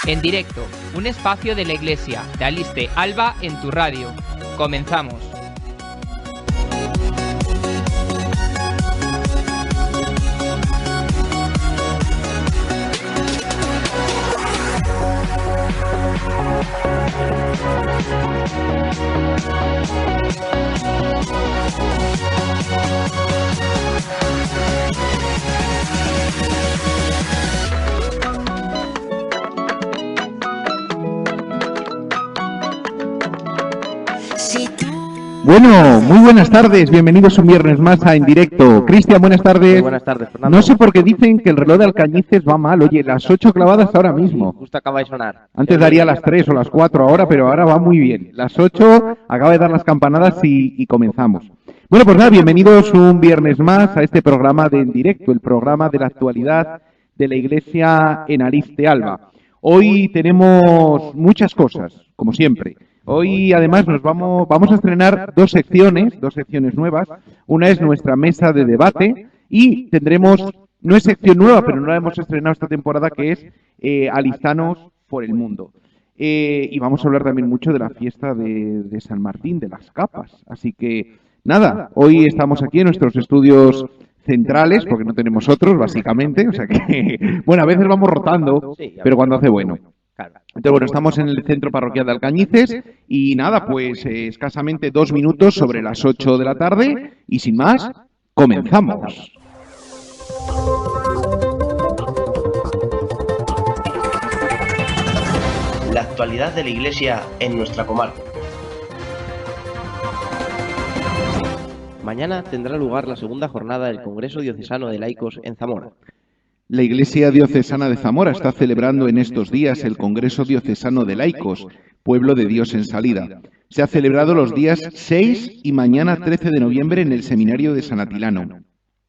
En directo, un espacio de la Iglesia de Aliste Alba en tu radio. Comenzamos. Bueno, muy buenas tardes, bienvenidos un viernes más a En Directo. Cristian, buenas tardes. Muy buenas tardes, Fernando. No sé por qué dicen que el reloj de Alcañices va mal. Oye, las 8 clavadas ahora mismo. Justo acaba de sonar. Antes daría las 3 o las 4 ahora, pero ahora va muy bien. Las 8, acaba de dar las campanadas y comenzamos. Bueno, pues nada, bienvenidos un viernes más a este programa de En Directo, el programa de la actualidad de la Iglesia en Aliste Alba. Hoy tenemos muchas cosas, como siempre. Hoy, además, vamos a estrenar dos secciones nuevas. Una es nuestra mesa de debate y tendremos, no es sección nueva, pero no la hemos estrenado esta temporada, que es Alistanos por el Mundo. Y vamos a hablar también mucho de la fiesta de San Martín, de las capas. Así que, nada, hoy estamos aquí en nuestros estudios centrales, porque no tenemos otros, básicamente. O sea que, bueno, a veces vamos rotando, pero cuando hace bueno. Entonces, bueno, estamos en el centro parroquial de Alcañices y nada, pues escasamente 2 minutos sobre las 8 de la tarde y sin más, comenzamos. La actualidad de la Iglesia en nuestra comarca. Mañana tendrá lugar la segunda jornada del Congreso Diocesano de Laicos en Zamora. La Iglesia Diocesana de Zamora está celebrando en estos días el Congreso Diocesano de Laicos, Pueblo de Dios en Salida. Se ha celebrado los días 6 y mañana 13 de noviembre en el Seminario de San Atilano.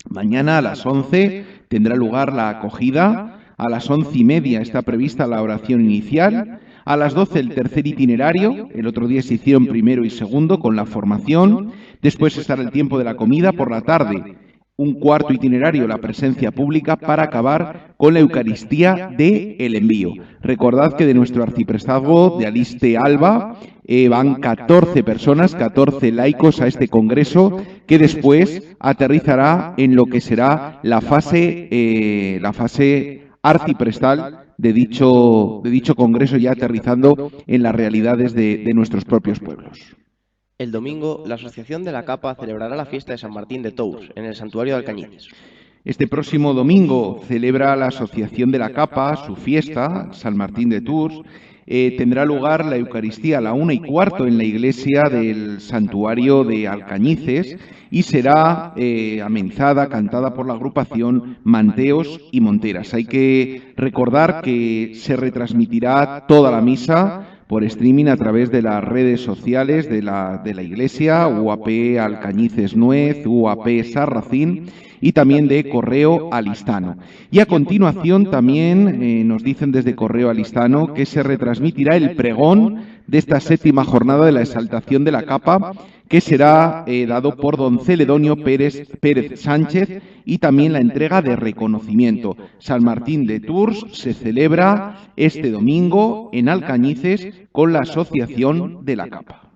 Mañana a las 11 tendrá lugar la acogida, a las 11:30 está prevista la oración inicial, a las 12 el tercer itinerario, el otro día se hicieron primero y segundo con la formación, después estará el tiempo de la comida por la tarde. Un cuarto itinerario, la presencia pública, para acabar con la Eucaristía de El Envío. Recordad que de nuestro arciprestazgo de Aliste Alba van 14 personas, 14 laicos a este congreso, que después aterrizará en lo que será la fase arciprestal de dicho congreso, ya aterrizando en las realidades de nuestros propios pueblos. El domingo, la Asociación de la Capa celebrará la fiesta de San Martín de Tours en el Santuario de Alcañices. Este próximo domingo celebra la Asociación de la Capa su fiesta, San Martín de Tours. Tendrá lugar la Eucaristía a la 1:15 en la iglesia del Santuario de Alcañices y será amenizada, cantada por la agrupación Manteos y Monteras. Hay que recordar que se retransmitirá toda la misa por streaming a través de las redes sociales de la Iglesia, UAP Alcañices Nuez, UAP Sarracín y también de Correo Alistano. Y a continuación también nos dicen desde Correo Alistano que se retransmitirá el pregón de esta 7ª jornada de la exaltación de la capa, que será dado por don Celedonio Pérez Sánchez, y también la entrega de reconocimiento. San Martín de Tours se celebra este domingo en Alcañices con la Asociación de la Capa.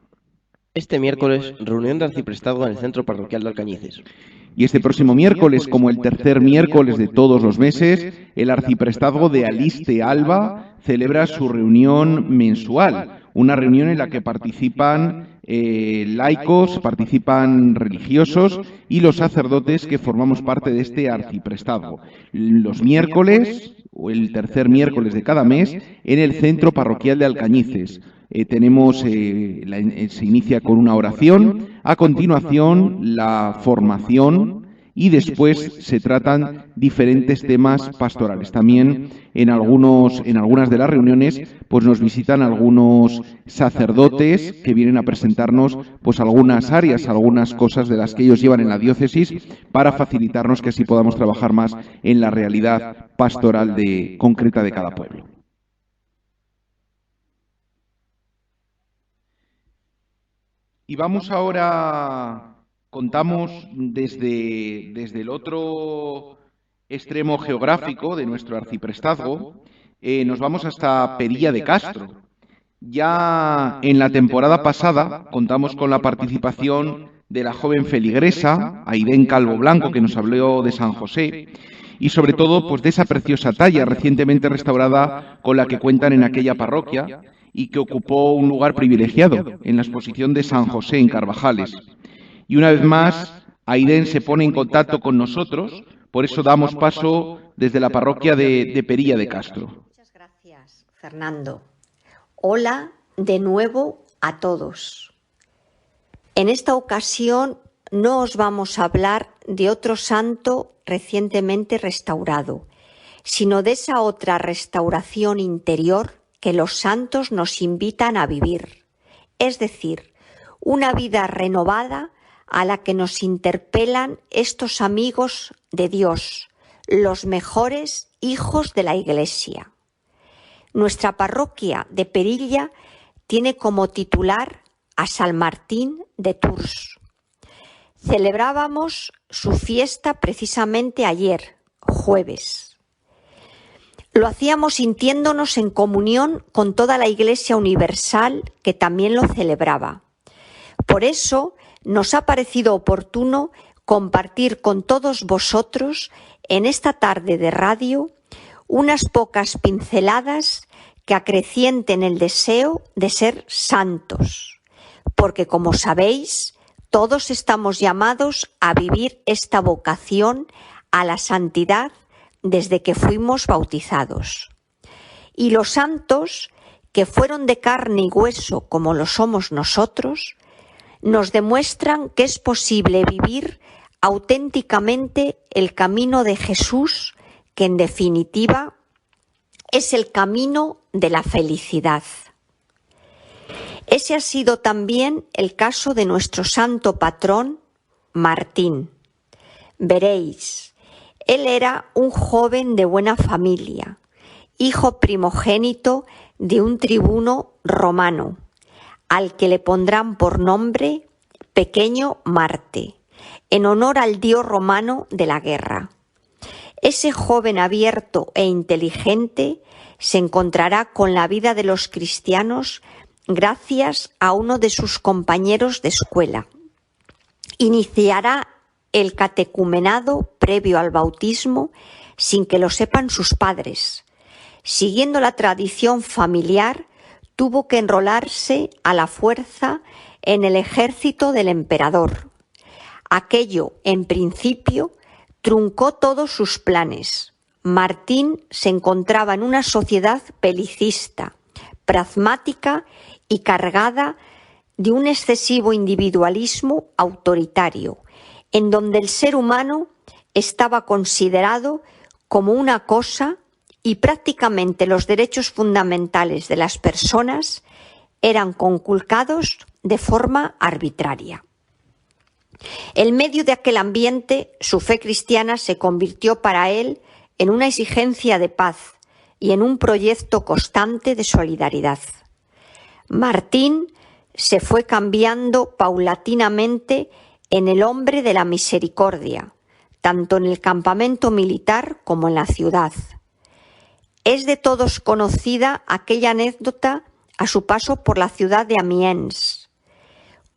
Este miércoles, reunión de arciprestazgo en el centro parroquial de Alcañices. Y este próximo miércoles, como el tercer miércoles de todos los meses, el arciprestazgo de Aliste Alba celebra su reunión mensual, una reunión en la que participan laicos, participan religiosos y los sacerdotes que formamos parte de este arciprestazgo. Los miércoles, o el tercer miércoles de cada mes, en el centro parroquial de Alcañices. Se inicia con una oración, a continuación la formación y después se tratan diferentes temas pastorales. También en algunas de las reuniones pues nos visitan algunos sacerdotes que vienen a presentarnos pues algunas áreas, algunas cosas de las que ellos llevan en la diócesis para facilitarnos que así podamos trabajar más en la realidad pastoral concreta de cada pueblo. Y vamos ahora, contamos desde el otro extremo geográfico de nuestro arciprestazgo, nos vamos hasta Perilla de Castro. Ya en la temporada pasada contamos con la participación de la joven feligresa, Aidén Calvo Blanco, que nos habló de San José, y sobre todo pues de esa preciosa talla recientemente restaurada con la que cuentan en aquella parroquia y que ocupó un lugar privilegiado en la exposición de San José en Carvajales. Y una vez más, Aidén se pone en contacto con nosotros, por eso damos paso desde la parroquia de Perilla de Castro. Muchas gracias, Fernando. Hola de nuevo a todos. En esta ocasión no os vamos a hablar de otro santo recientemente restaurado, sino de esa otra restauración interior que los santos nos invitan a vivir, es decir, una vida renovada a la que nos interpelan estos amigos de Dios, los mejores hijos de la Iglesia. Nuestra parroquia de Perilla tiene como titular a San Martín de Tours. Celebrábamos su fiesta precisamente ayer, jueves. Lo hacíamos sintiéndonos en comunión con toda la Iglesia Universal, que también lo celebraba. Por eso nos ha parecido oportuno compartir con todos vosotros en esta tarde de radio unas pocas pinceladas que acrecienten el deseo de ser santos, porque como sabéis, todos estamos llamados a vivir esta vocación a la santidad desde que fuimos bautizados. Y los santos, que fueron de carne y hueso como lo somos nosotros, nos demuestran que es posible vivir auténticamente el camino de Jesús, que en definitiva es el camino de la felicidad. Ese ha sido también el caso de nuestro santo patrón, Martín. Veréis, él era un joven de buena familia, hijo primogénito de un tribuno romano, al que le pondrán por nombre Pequeño Marte, en honor al dios romano de la guerra. Ese joven abierto e inteligente se encontrará con la vida de los cristianos gracias a uno de sus compañeros de escuela. Iniciará el catecumenado previo al bautismo sin que lo sepan sus padres. Siguiendo la tradición familiar, tuvo que enrolarse a la fuerza en el ejército del emperador. Aquello, en principio, truncó todos sus planes. Martín se encontraba en una sociedad belicista, pragmática y cargada de un excesivo individualismo autoritario, en donde el ser humano estaba considerado como una cosa y prácticamente los derechos fundamentales de las personas eran conculcados de forma arbitraria. En medio de aquel ambiente, su fe cristiana se convirtió para él en una exigencia de paz y en un proyecto constante de solidaridad. Martín se fue cambiando paulatinamente en el hombre de la misericordia, tanto en el campamento militar como en la ciudad. Es de todos conocida aquella anécdota a su paso por la ciudad de Amiens.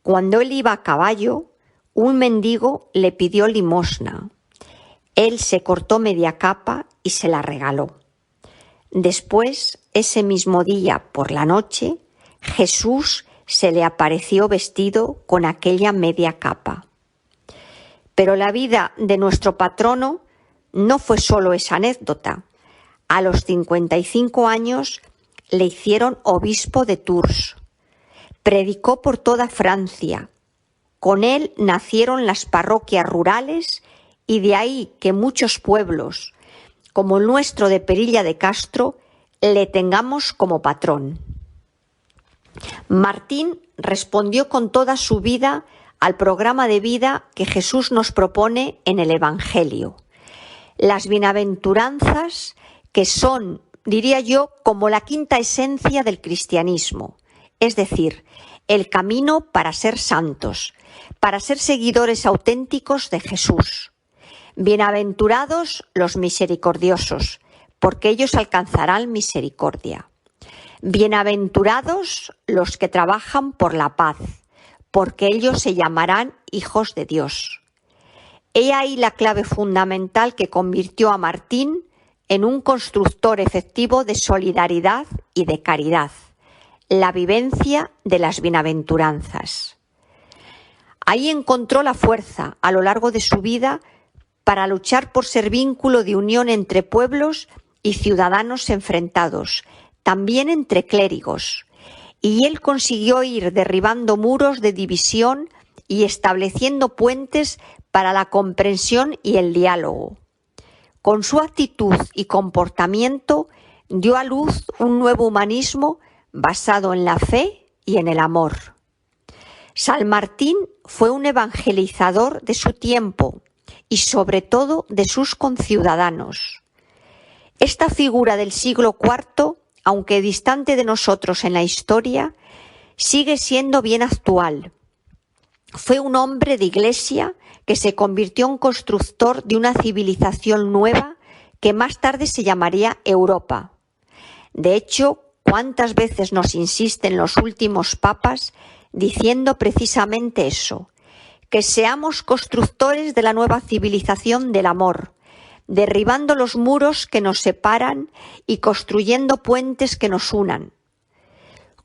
Cuando él iba a caballo, un mendigo le pidió limosna. Él se cortó media capa y se la regaló. Después, ese mismo día por la noche, Jesús se le apareció vestido con aquella media capa. Pero la vida de nuestro patrono no fue solo esa anécdota. A los 55 años le hicieron obispo de Tours. Predicó por toda Francia. Con él nacieron las parroquias rurales y de ahí que muchos pueblos, como el nuestro de Perilla de Castro, le tengamos como patrón. Martín respondió con toda su vida al programa de vida que Jesús nos propone en el Evangelio. Las bienaventuranzas, que son, diría yo, como la quinta esencia del cristianismo, es decir, el camino para ser santos, para ser seguidores auténticos de Jesús. Bienaventurados los misericordiosos, porque ellos alcanzarán misericordia. Bienaventurados los que trabajan por la paz, porque ellos se llamarán hijos de Dios. He ahí la clave fundamental que convirtió a Martín en un constructor efectivo de solidaridad y de caridad, la vivencia de las bienaventuranzas. Ahí encontró la fuerza a lo largo de su vida para luchar por ser vínculo de unión entre pueblos y ciudadanos enfrentados, también entre clérigos, y él consiguió ir derribando muros de división y estableciendo puentes para la comprensión y el diálogo. Con su actitud y comportamiento dio a luz un nuevo humanismo basado en la fe y en el amor. San Martín fue un evangelizador de su tiempo y sobre todo de sus conciudadanos. Esta figura del siglo IV, aunque distante de nosotros en la historia, sigue siendo bien actual. Fue un hombre de iglesia que se convirtió en constructor de una civilización nueva que más tarde se llamaría Europa. De hecho, ¿cuántas veces nos insisten los últimos papas diciendo precisamente eso? Que seamos constructores de la nueva civilización del amor, derribando los muros que nos separan y construyendo puentes que nos unan.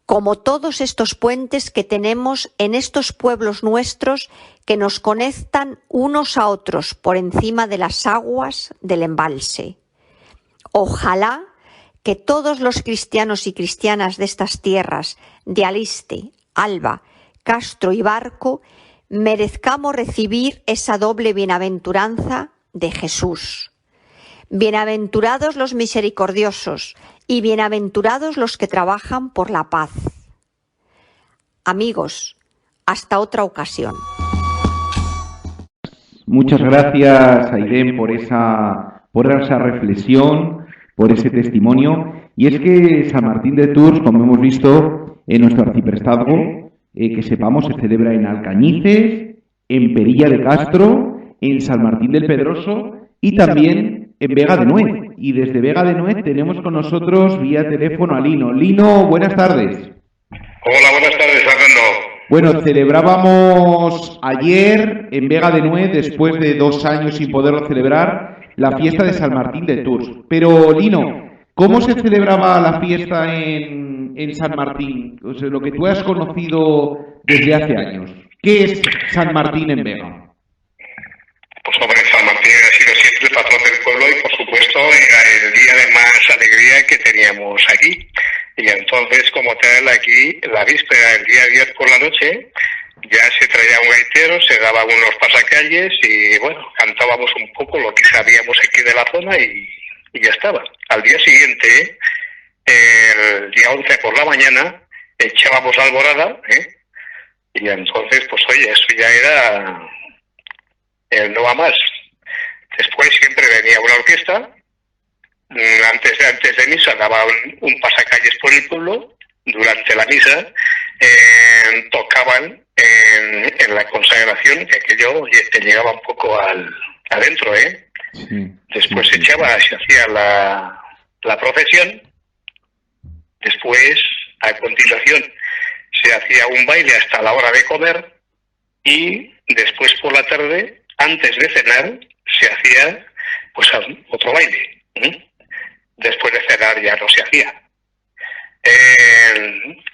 Como todos estos puentes que tenemos en estos pueblos nuestros que nos conectan unos a otros por encima de las aguas del embalse. Ojalá que todos los cristianos y cristianas de estas tierras, de Aliste, Alba, Castro y Barco, merezcamos recibir esa doble bienaventuranza de Jesús. Bienaventurados los misericordiosos y bienaventurados los que trabajan por la paz. Amigos, hasta otra ocasión. Muchas gracias, Aidén, por esa reflexión, por ese testimonio. Y es que San Martín de Tours, como hemos visto en nuestro arciprestazgo, que sepamos, se celebra en Alcañices, en Perilla de Castro, en San Martín del Pedroso y también en Vega de Nuez. Y desde Vega de Nuez tenemos con nosotros vía teléfono a Lino. Lino, buenas tardes. Hola, buenas tardes, Fernando. Bueno, celebrábamos ayer en Vega de Nuez, después de 2 años sin poderlo celebrar, la fiesta de San Martín de Tours. Pero, Lino, ¿cómo se celebraba la fiesta en San Martín? O sea, lo que tú has conocido desde hace años. ¿Qué es San Martín en Vega? Pues hombre, San Martín ha sido siempre el patrón del pueblo y por supuesto era el día de más alegría que teníamos aquí. Y entonces, como tal, aquí, la víspera, el día 10 por la noche, ya se traía un gaitero, se daban unos pasacalles y, bueno, cantábamos un poco lo que sabíamos aquí de la zona y ya estaba. Al día siguiente, el día 11 por la mañana, echábamos la alborada, y entonces, pues oye, eso ya era el no va más. Después siempre venía una orquesta. Antes de misa daban un pasacalles por el pueblo. Durante la misa tocaban en la consagración, que aquello te llegaba un poco adentro, Sí, después se hacía la procesión. Después, a continuación, se hacía un baile hasta la hora de comer y después por la tarde, antes de cenar, se hacía pues otro baile. Después de cenar ya no se hacía.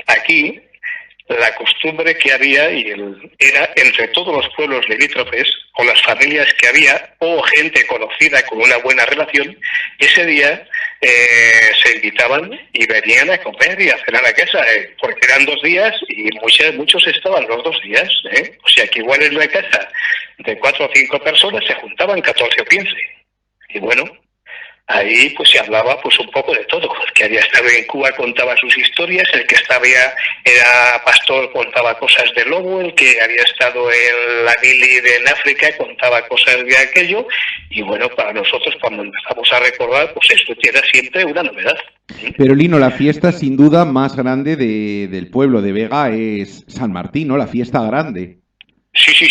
Aquí la costumbre que había era entre todos los pueblos limítrofes o las familias que había o gente conocida con una buena relación, ese día se invitaban y venían a comer y a cenar a casa, porque eran 2 días y muchos estaban los 2 días. O sea que igual en la casa de 4 o 5 personas se juntaban 14 o 15. Y bueno, ahí pues se hablaba pues un poco de todo. El que había estado en Cuba contaba sus historias, el que era pastor contaba cosas de lobo, el que había estado en la mili en África contaba cosas de aquello, y bueno, para nosotros cuando empezamos a recordar, pues esto era siempre una novedad. Pero Lino, la fiesta sin duda más grande del pueblo de Vega es San Martín, ¿no? La fiesta grande. Sí,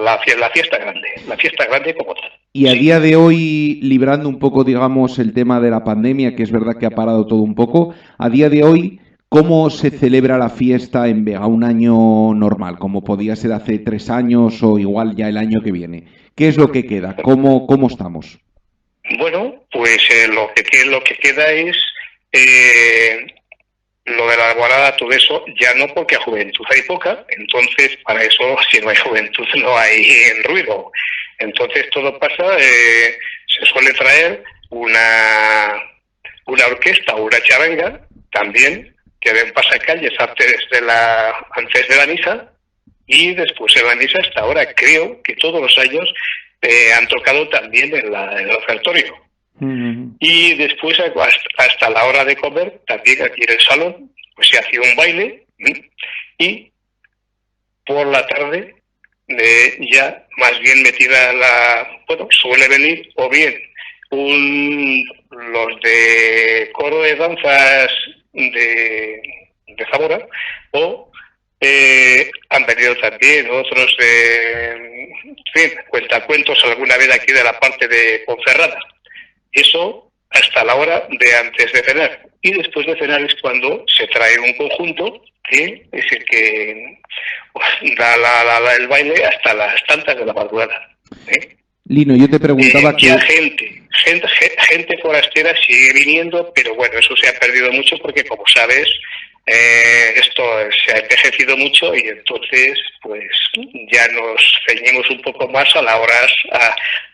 la fiesta grande como tal. Y a día de hoy, librando un poco, digamos, el tema de la pandemia, que es verdad que ha parado todo un poco, a día de hoy, ¿cómo se celebra la fiesta en Vega un año normal? Como podía ser hace 3 años o igual ya el año que viene. ¿Qué es lo que queda? ¿Cómo estamos? Bueno, pues lo que queda es lo de la alborada, todo eso, ya no, porque a juventud hay poca, entonces para eso, si no hay juventud, no hay ruido. Entonces todo pasa, se suele traer una orquesta o una charanga, también, que den pasacalles antes de la misa, y después en la misa hasta ahora. Creo que todos los años han tocado también en el ofertorio. Y después, hasta la hora de comer, también aquí en el salón, pues se hacía un baile, y por la tarde, ya más bien metida suele venir o bien los de coro de danzas de Zamora, o han venido también otros de cuentacuentos alguna vez aquí de la parte de Ponferrada. Eso hasta la hora de antes de cenar. Y después de cenar es cuando se trae un conjunto que es el que da el baile hasta las tantas de la madrugada. Lino, yo te preguntaba que... Ya gente forastera sigue viniendo, pero bueno, eso se ha perdido mucho porque, como sabes, esto se ha envejecido mucho, y entonces pues ya nos ceñimos un poco más a la hora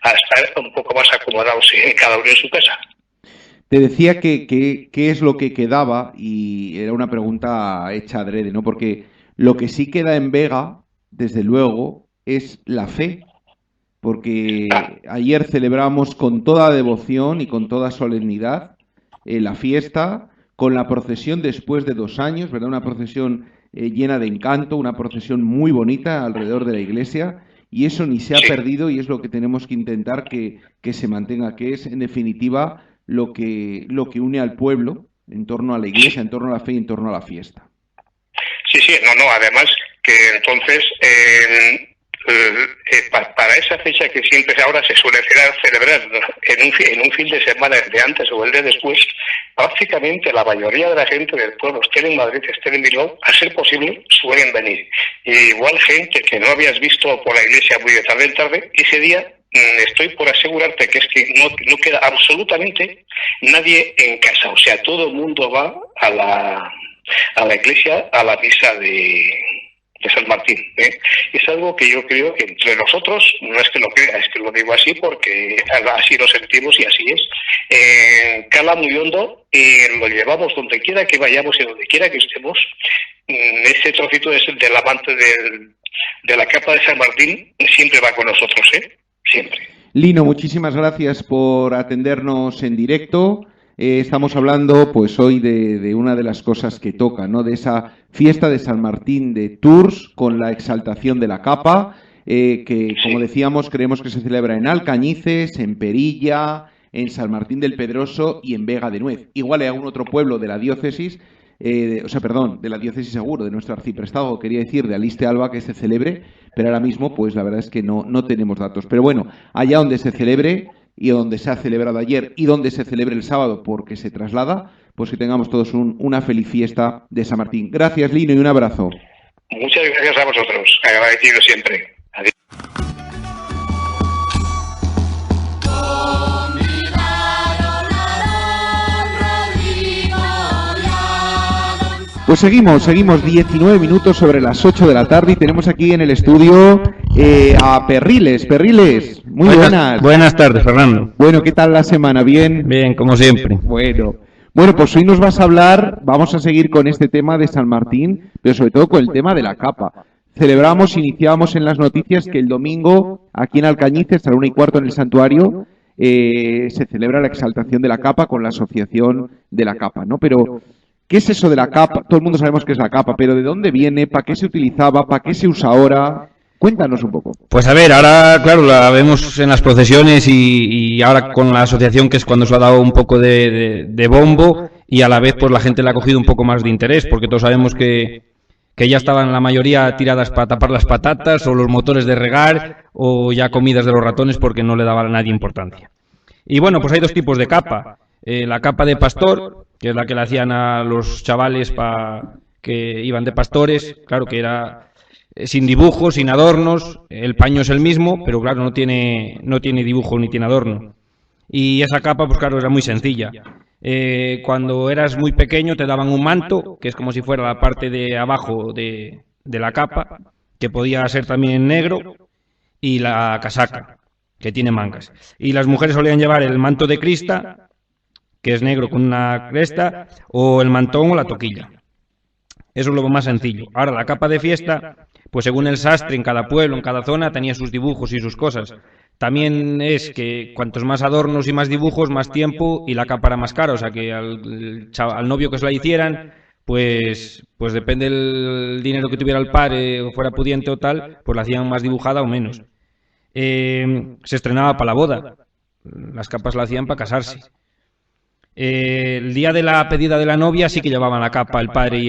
a estar un poco más acomodados cada uno en su casa. Te decía que qué es lo que quedaba, y era una pregunta hecha adrede, ¿no? Porque lo que sí queda en Vega, desde luego, es la fe. Porque ayer celebramos con toda devoción y con toda solemnidad la fiesta, con la procesión después de 2 años, ¿verdad? Una procesión llena de encanto, una procesión muy bonita alrededor de la iglesia, y eso ni se ha perdido, y es lo que tenemos que intentar que se mantenga, que es, en definitiva, lo que une al pueblo en torno a la iglesia, en torno a la fe y en torno a la fiesta. Sí, además que entonces... para esa fecha que siempre ahora se suele celebrar en un fin de semana, el de antes o el de después, prácticamente la mayoría de la gente del pueblo, estén en Madrid, estén en Bilbao, a ser posible, suelen venir. Y igual gente que no habías visto por la iglesia muy de tarde en tarde, ese día estoy por asegurarte que es que no queda absolutamente nadie en casa. O sea, todo el mundo va a la iglesia, a la misa de San Martín. Es algo que yo creo que entre nosotros, no es que lo crea, es que lo digo así porque así lo sentimos y así es. Cala muy hondo, lo llevamos donde quiera que vayamos y donde quiera que estemos. Ese trocito del amante de la capa de San Martín siempre va con nosotros, siempre. Lino, muchísimas gracias por atendernos en directo. Estamos hablando pues hoy de una de las cosas que toca, ¿no? De esa fiesta de San Martín de Tours con la exaltación de la capa, que como decíamos creemos que se celebra en Alcañices, en Perilla, en San Martín del Pedroso y en Vega de Nuez. Igual hay algún otro pueblo de la diócesis, de la diócesis seguro, de nuestro arciprestazgo, quería decir, de Aliste Alba, que se celebre, pero ahora mismo pues la verdad es que no tenemos datos. Pero bueno, allá donde se celebre, y donde se ha celebrado ayer y donde se celebre el sábado porque se traslada, pues que tengamos todos una feliz fiesta de San Martín. Gracias, Lino, y un abrazo. Muchas gracias a vosotros, agradecido siempre. Adiós. Pues seguimos 19 minutos sobre las 8 de la tarde y tenemos aquí en el estudio a Perriles. Perriles, muy buenas. Buenas tardes, Fernando. Bueno, ¿qué tal la semana? ¿Bien? Bien, como siempre. Bueno, pues hoy nos vas a hablar, vamos a seguir con este tema de San Martín, pero sobre todo con el tema de la capa. Iniciábamos en las noticias que el domingo, aquí en Alcañices, a la 1:15 en el santuario, se celebra la exaltación de la capa con la asociación de la capa, ¿no? Pero, ¿qué es eso de la capa? Todo el mundo sabemos qué es la capa, pero ¿de dónde viene? ¿Para qué se utilizaba? ¿Para qué se usa ahora? Cuéntanos un poco. Pues a ver, ahora, claro, la vemos en las procesiones y ahora con la asociación, que es cuando se le ha dado un poco de bombo, y a la vez pues la gente le ha cogido un poco más de interés, porque todos sabemos que ya estaban la mayoría tiradas para tapar las patatas o los motores de regar o ya comidas de los ratones porque no le daba a nadie importancia. Y bueno, pues hay dos tipos de capa. La capa de pastor, que es la que le hacían a los chavales que iban de pastores, claro que era sin dibujos, sin adornos, el paño es el mismo, pero claro, no tiene dibujo ni tiene adorno. Y esa capa, pues claro, era muy sencilla. Cuando eras muy pequeño te daban un manto, que es como si fuera la parte de abajo de la capa, que podía ser también negro, y la casaca, que tiene mangas. Y las mujeres solían llevar el manto de crista, que es negro con una cresta, o el mantón o la toquilla. Eso es lo más sencillo. Ahora, la capa de fiesta, pues según el sastre, en cada pueblo, en cada zona, tenía sus dibujos y sus cosas. También es que cuantos más adornos y más dibujos, más tiempo, y la capa era más cara. O sea que al novio que se la hicieran, pues depende del dinero que tuviera el padre, o fuera pudiente o tal, pues la hacían más dibujada o menos. Se estrenaba para la boda. Las capas la hacían para casarse. El día de la pedida de la novia sí que llevaban la capa el padre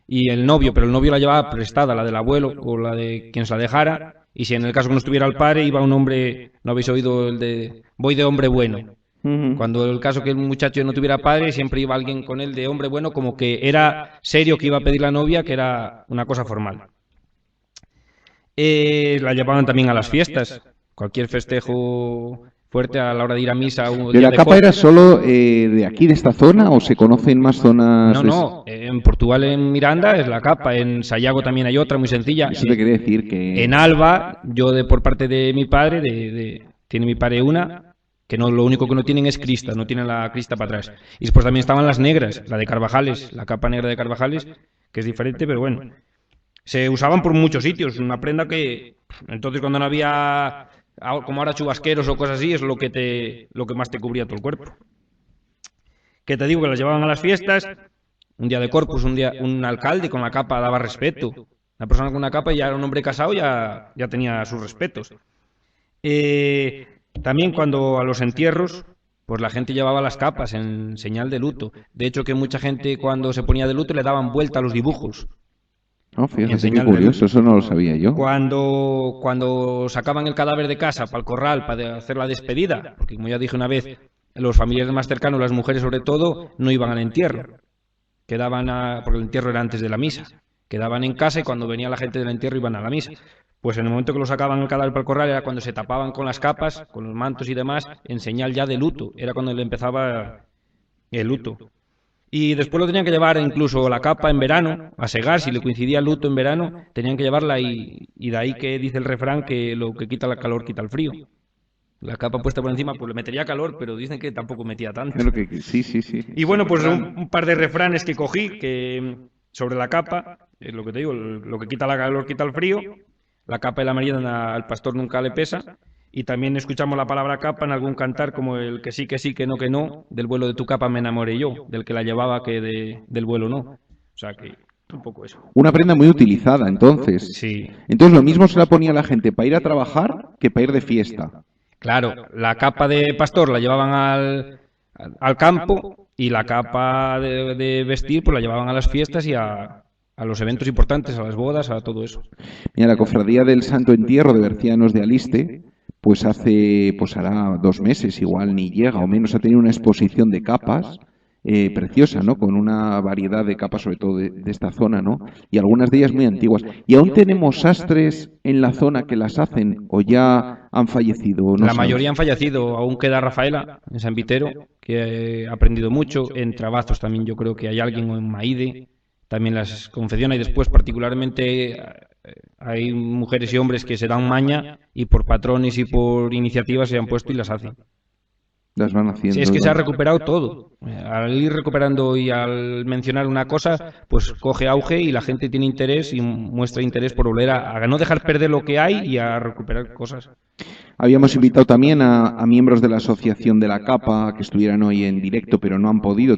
y el novio, pero el novio la llevaba prestada, la del abuelo o la de quien se la dejara, y si en el caso que no estuviera el padre iba un hombre, ¿no habéis oído el de voy de hombre bueno? Cuando el caso que el muchacho no tuviera padre, siempre iba alguien con él de hombre bueno, como que era serio que iba a pedir la novia, que era una cosa formal. La llevaban también a las fiestas, cualquier festejo fuerte a la hora de ir a misa. ¿De la capa era solo de aquí, de esta zona, o se conocen más zonas? No, en Portugal, en Miranda, es la capa. En Sayago también hay otra muy sencilla. Eso te quería decir que... En Alba, yo por parte de mi padre, tiene mi padre una, que no, lo único que no tienen es crista, no tienen la crista para atrás. Y después también estaban las negras, la de Carvajales, la capa negra de Carvajales, que es diferente, pero bueno. Se usaban por muchos sitios, una prenda que entonces cuando no había... como ahora chubasqueros o cosas así, es lo que más te cubría todo el cuerpo. Que te digo que las llevaban a las fiestas, un día de Corpus, un alcalde con la capa daba respeto. Una persona con una capa ya era un hombre casado, ya tenía sus respetos. También cuando a los entierros, pues la gente llevaba las capas en señal de luto. De hecho que mucha gente cuando se ponía de luto le daban vuelta a los dibujos. No, fíjate qué curioso, eso no lo sabía yo. Cuando sacaban el cadáver de casa para el corral, para hacer la despedida, porque como ya dije una vez, los familiares más cercanos, las mujeres sobre todo, no iban al entierro. Porque el entierro era antes de la misa. Quedaban en casa y cuando venía la gente del entierro iban a la misa. Pues en el momento que lo sacaban el cadáver para el corral era cuando se tapaban con las capas, con los mantos y demás, en señal ya de luto. Era cuando le empezaba el luto. Y después lo tenían que llevar incluso la capa en verano, a segar, si le coincidía el luto en verano, tenían que llevarla y de ahí que dice el refrán que lo que quita el calor quita el frío. La capa puesta por encima pues le metería calor, pero dicen que tampoco metía tanto. Sí. Y bueno, pues un par de refranes que cogí sobre la capa, lo que te digo, lo que quita el calor quita el frío, la capa y la merienda al pastor nunca le pesa. Y también escuchamos la palabra capa en algún cantar como el que sí, que no, del vuelo de tu capa me enamoré yo, del que la llevaba que del vuelo no. O sea que un poco eso. Una prenda muy utilizada, entonces. Sí. Entonces lo mismo se la ponía la gente para ir a trabajar que para ir de fiesta. Claro, la capa de pastor la llevaban al campo y la capa de vestir pues la llevaban a las fiestas y a los eventos importantes, a las bodas, a todo eso. Mira, la cofradía del Santo Entierro de Bercianos de Aliste, pues hará 2 meses, igual ni llega, o menos, ha tenido una exposición de capas preciosa, ¿no? Con una variedad de capas, sobre todo de esta zona, ¿no? Y algunas de ellas muy antiguas. ¿Y aún tenemos sastres en la zona que las hacen o ya han fallecido? La mayoría han fallecido, aún queda Rafaela en San Vitero, que ha aprendido mucho, en Trabazos también yo creo que hay alguien, o en Maide, también las confecciona, y después particularmente hay mujeres y hombres que se dan maña y por patrones y por iniciativas se han puesto y las hacen. Las van haciendo. Sí, es que se ha recuperado todo. Al ir recuperando y al mencionar una cosa, pues coge auge y la gente tiene interés y muestra interés por volver a no dejar perder lo que hay y a recuperar cosas. Habíamos invitado también a miembros de la Asociación de la Capa que estuvieran hoy en directo, pero no han podido.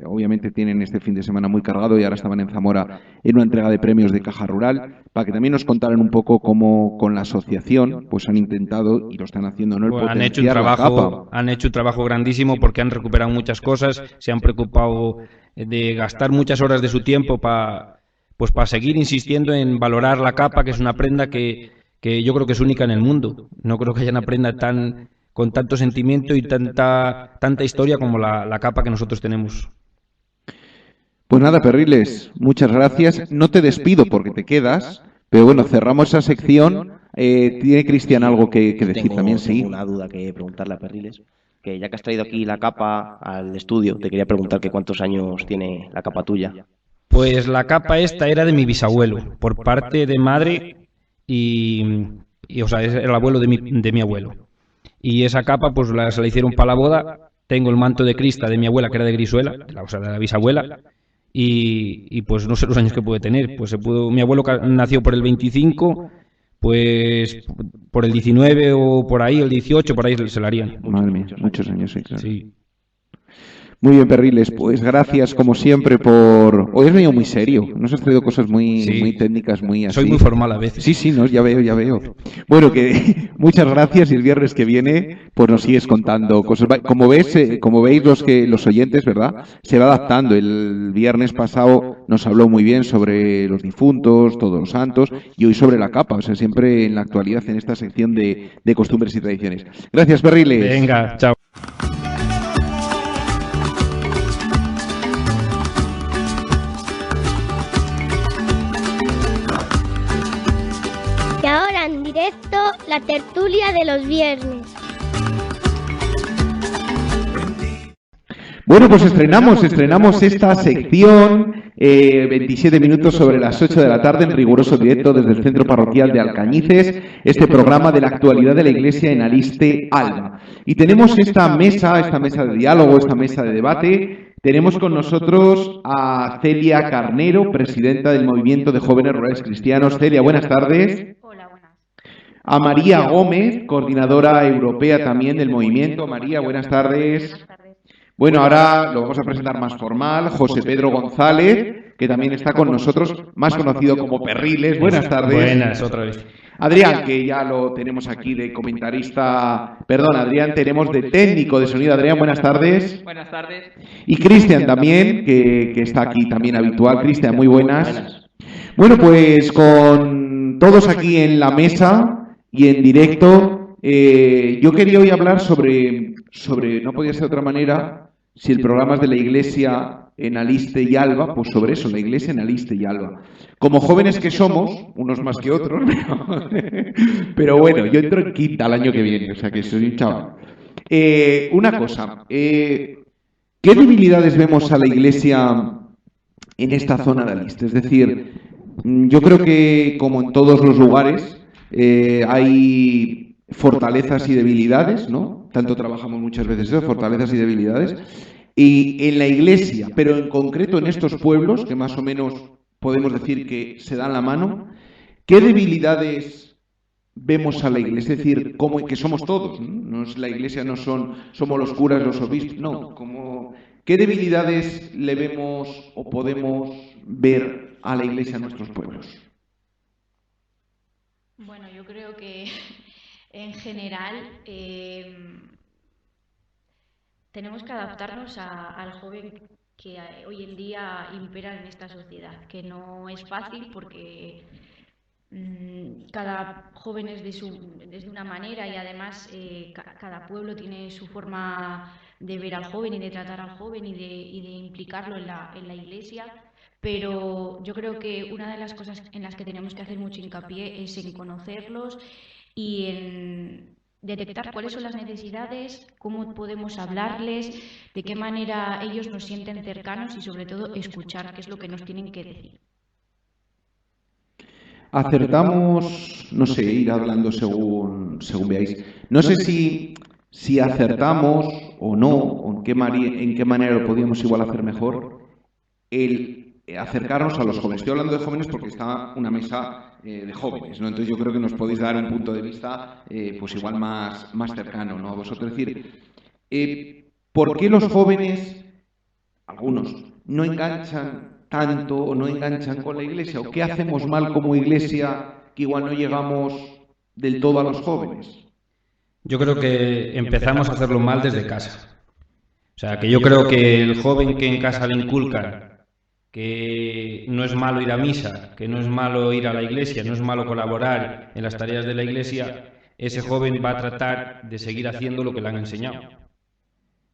Obviamente tienen este fin de semana muy cargado y ahora estaban en Zamora en una entrega de premios de Caja Rural, para que también nos contaran un poco cómo con la asociación pues han intentado, y lo están haciendo, ¿no?, el Pues potenciar la Capa. han hecho un trabajo grandísimo porque han recuperado muchas cosas, se han preocupado de gastar muchas horas de su tiempo para seguir insistiendo en valorar la capa, que es una prenda que yo creo que es única en el mundo. No creo que haya una prenda con tanto sentimiento y tanta historia como la capa que nosotros tenemos. Pues nada, Perriles, muchas gracias. No te despido porque te quedas, pero bueno, cerramos esa sección. ¿Tiene Cristian algo que decir también? Sí. Tengo una duda que preguntarle a Perriles, que ya que has traído aquí la capa al estudio, te quería preguntar que cuántos años tiene la capa tuya. Pues la capa esta era de mi bisabuelo, por parte de madre. O sea, es el abuelo de mi abuelo. Y esa capa, pues se la hicieron para la boda. Tengo el manto de crista de mi abuela, que era de Grisuela, o sea, de la bisabuela. Y pues no sé los años que puede tener. Pues mi abuelo nació por el 25, pues por el 19 o por ahí, el 18, por ahí se la harían. Madre mía, muchos años, sí, claro. Sí. Muy bien, Perriles, pues gracias como siempre por... Hoy has venido muy serio, nos has traído cosas muy técnicas, muy así. Soy muy formal a veces. Sí, no, ya veo. Bueno, que muchas gracias, y el viernes que viene pues nos sigues contando cosas. Como veis los oyentes, ¿verdad? Se va adaptando. El viernes pasado nos habló muy bien sobre los difuntos, todos los santos, y hoy sobre la capa, o sea, siempre en la actualidad en esta sección de costumbres y tradiciones. Gracias, Perriles. Venga, chao. Y ahora en directo, la tertulia de los viernes. Bueno, pues estrenamos esta sección, 27 minutos sobre las 8 de la tarde, en riguroso directo desde el Centro Parroquial de Alcañices, este programa de la actualidad de la Iglesia en Aliste, Alba. Y tenemos esta mesa de diálogo, esta mesa de debate. Tenemos con nosotros a Celia Carnero, presidenta del Movimiento de Jóvenes Rurales Cristianos. Celia, buenas tardes. Hola, buenas. A María Gómez, coordinadora europea también del movimiento. María, buenas tardes. Buenas tardes. Bueno, ahora lo vamos a presentar más formal. José Pedro González, que también está con nosotros, más conocido como Perriles. Buenas tardes. Buenas, otra vez. Adrián, que ya lo tenemos aquí de comentarista, perdón, Adrián, tenemos de técnico de sonido. Adrián, buenas tardes. Buenas tardes. Y Cristian también, que está aquí también habitual. Cristian, muy buenas. Bueno, pues con todos aquí en la mesa y en directo, yo quería hoy hablar sobre, no podía ser de otra manera, si el programa es de la Iglesia en Aliste y Alba, pues sobre eso, la Iglesia en Aliste y Alba. Como jóvenes que somos, unos más que otros, pero bueno, yo entro en quinta el año que viene, o sea que soy un chaval. Una cosa, ¿qué debilidades vemos a la Iglesia en esta zona de Aliste? Es decir, yo creo que como en todos los lugares hay fortalezas y debilidades, ¿no? Tanto trabajamos muchas veces eso, fortalezas y debilidades. Y en la Iglesia, pero en concreto en estos pueblos, que más o menos podemos decir que se dan la mano, ¿qué debilidades vemos a la Iglesia? Es decir, como que somos todos, ¿no? La Iglesia no somos los curas, los obispos, no. ¿Qué debilidades le vemos o podemos ver a la Iglesia en nuestros pueblos? Bueno, yo creo que en general tenemos que adaptarnos al joven que hoy en día impera en esta sociedad, que no es fácil porque cada joven es de una manera y además cada pueblo tiene su forma de ver al joven y de tratar al joven y de implicarlo en la Iglesia. Pero yo creo que una de las cosas en las que tenemos que hacer mucho hincapié es en conocerlos y en detectar cuáles son las necesidades, cómo podemos hablarles, de qué manera ellos nos sienten cercanos y sobre todo escuchar qué es lo que nos tienen que decir. Acertamos, no sé, ir hablando según veáis. No sé si acertamos o no, o en qué manera lo podíamos igual hacer mejor, el acercarnos a los jóvenes. Estoy hablando de jóvenes porque está una mesa de jóvenes, ¿no? Entonces yo creo que nos podéis dar un punto de vista pues igual más cercano, ¿no? A vosotros, es decir, ¿por qué los jóvenes, algunos, no enganchan tanto o no enganchan con la Iglesia? ¿O qué hacemos mal como Iglesia que igual no llegamos del todo a los jóvenes? Yo creo que empezamos a hacerlo mal desde casa. O sea, que yo creo que el joven que en casa le inculcan que no es malo ir a misa, que no es malo ir a la iglesia, no es malo colaborar en las tareas de la iglesia, ese joven va a tratar de seguir haciendo lo que le han enseñado.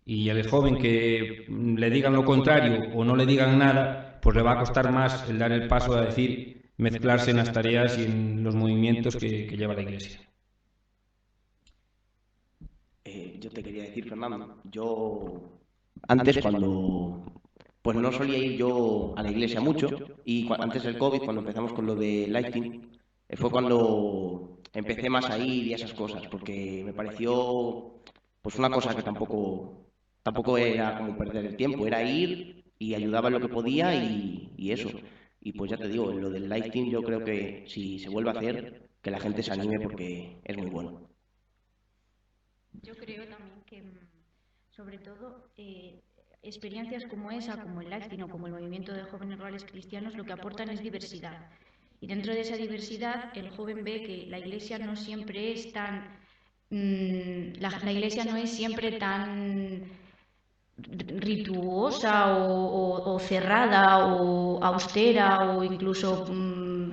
Y el joven que le digan lo contrario o no le digan nada, pues le va a costar más el dar el paso a decir, mezclarse en las tareas y en los movimientos que lleva la iglesia. Yo te quería decir, Fernando, yo antes cuando pues no solía ir yo a la iglesia mucho, y antes del COVID, cuando empezamos con lo de Lighting, fue cuando empecé más a ir y esas cosas, porque me pareció pues una cosa que tampoco era como perder el tiempo, era ir y ayudaba en lo que podía y eso. Y pues ya te digo, en lo del Lighting yo creo que si se vuelve a hacer, que la gente se anime porque es muy bueno. Yo creo también que, sobre todo, experiencias como esa, como el Lighting o como el movimiento de jóvenes rurales cristianos, lo que aportan es diversidad. Y dentro de esa diversidad, el joven ve que la Iglesia no siempre es tan... la Iglesia no es siempre tan rituosa o cerrada o austera o incluso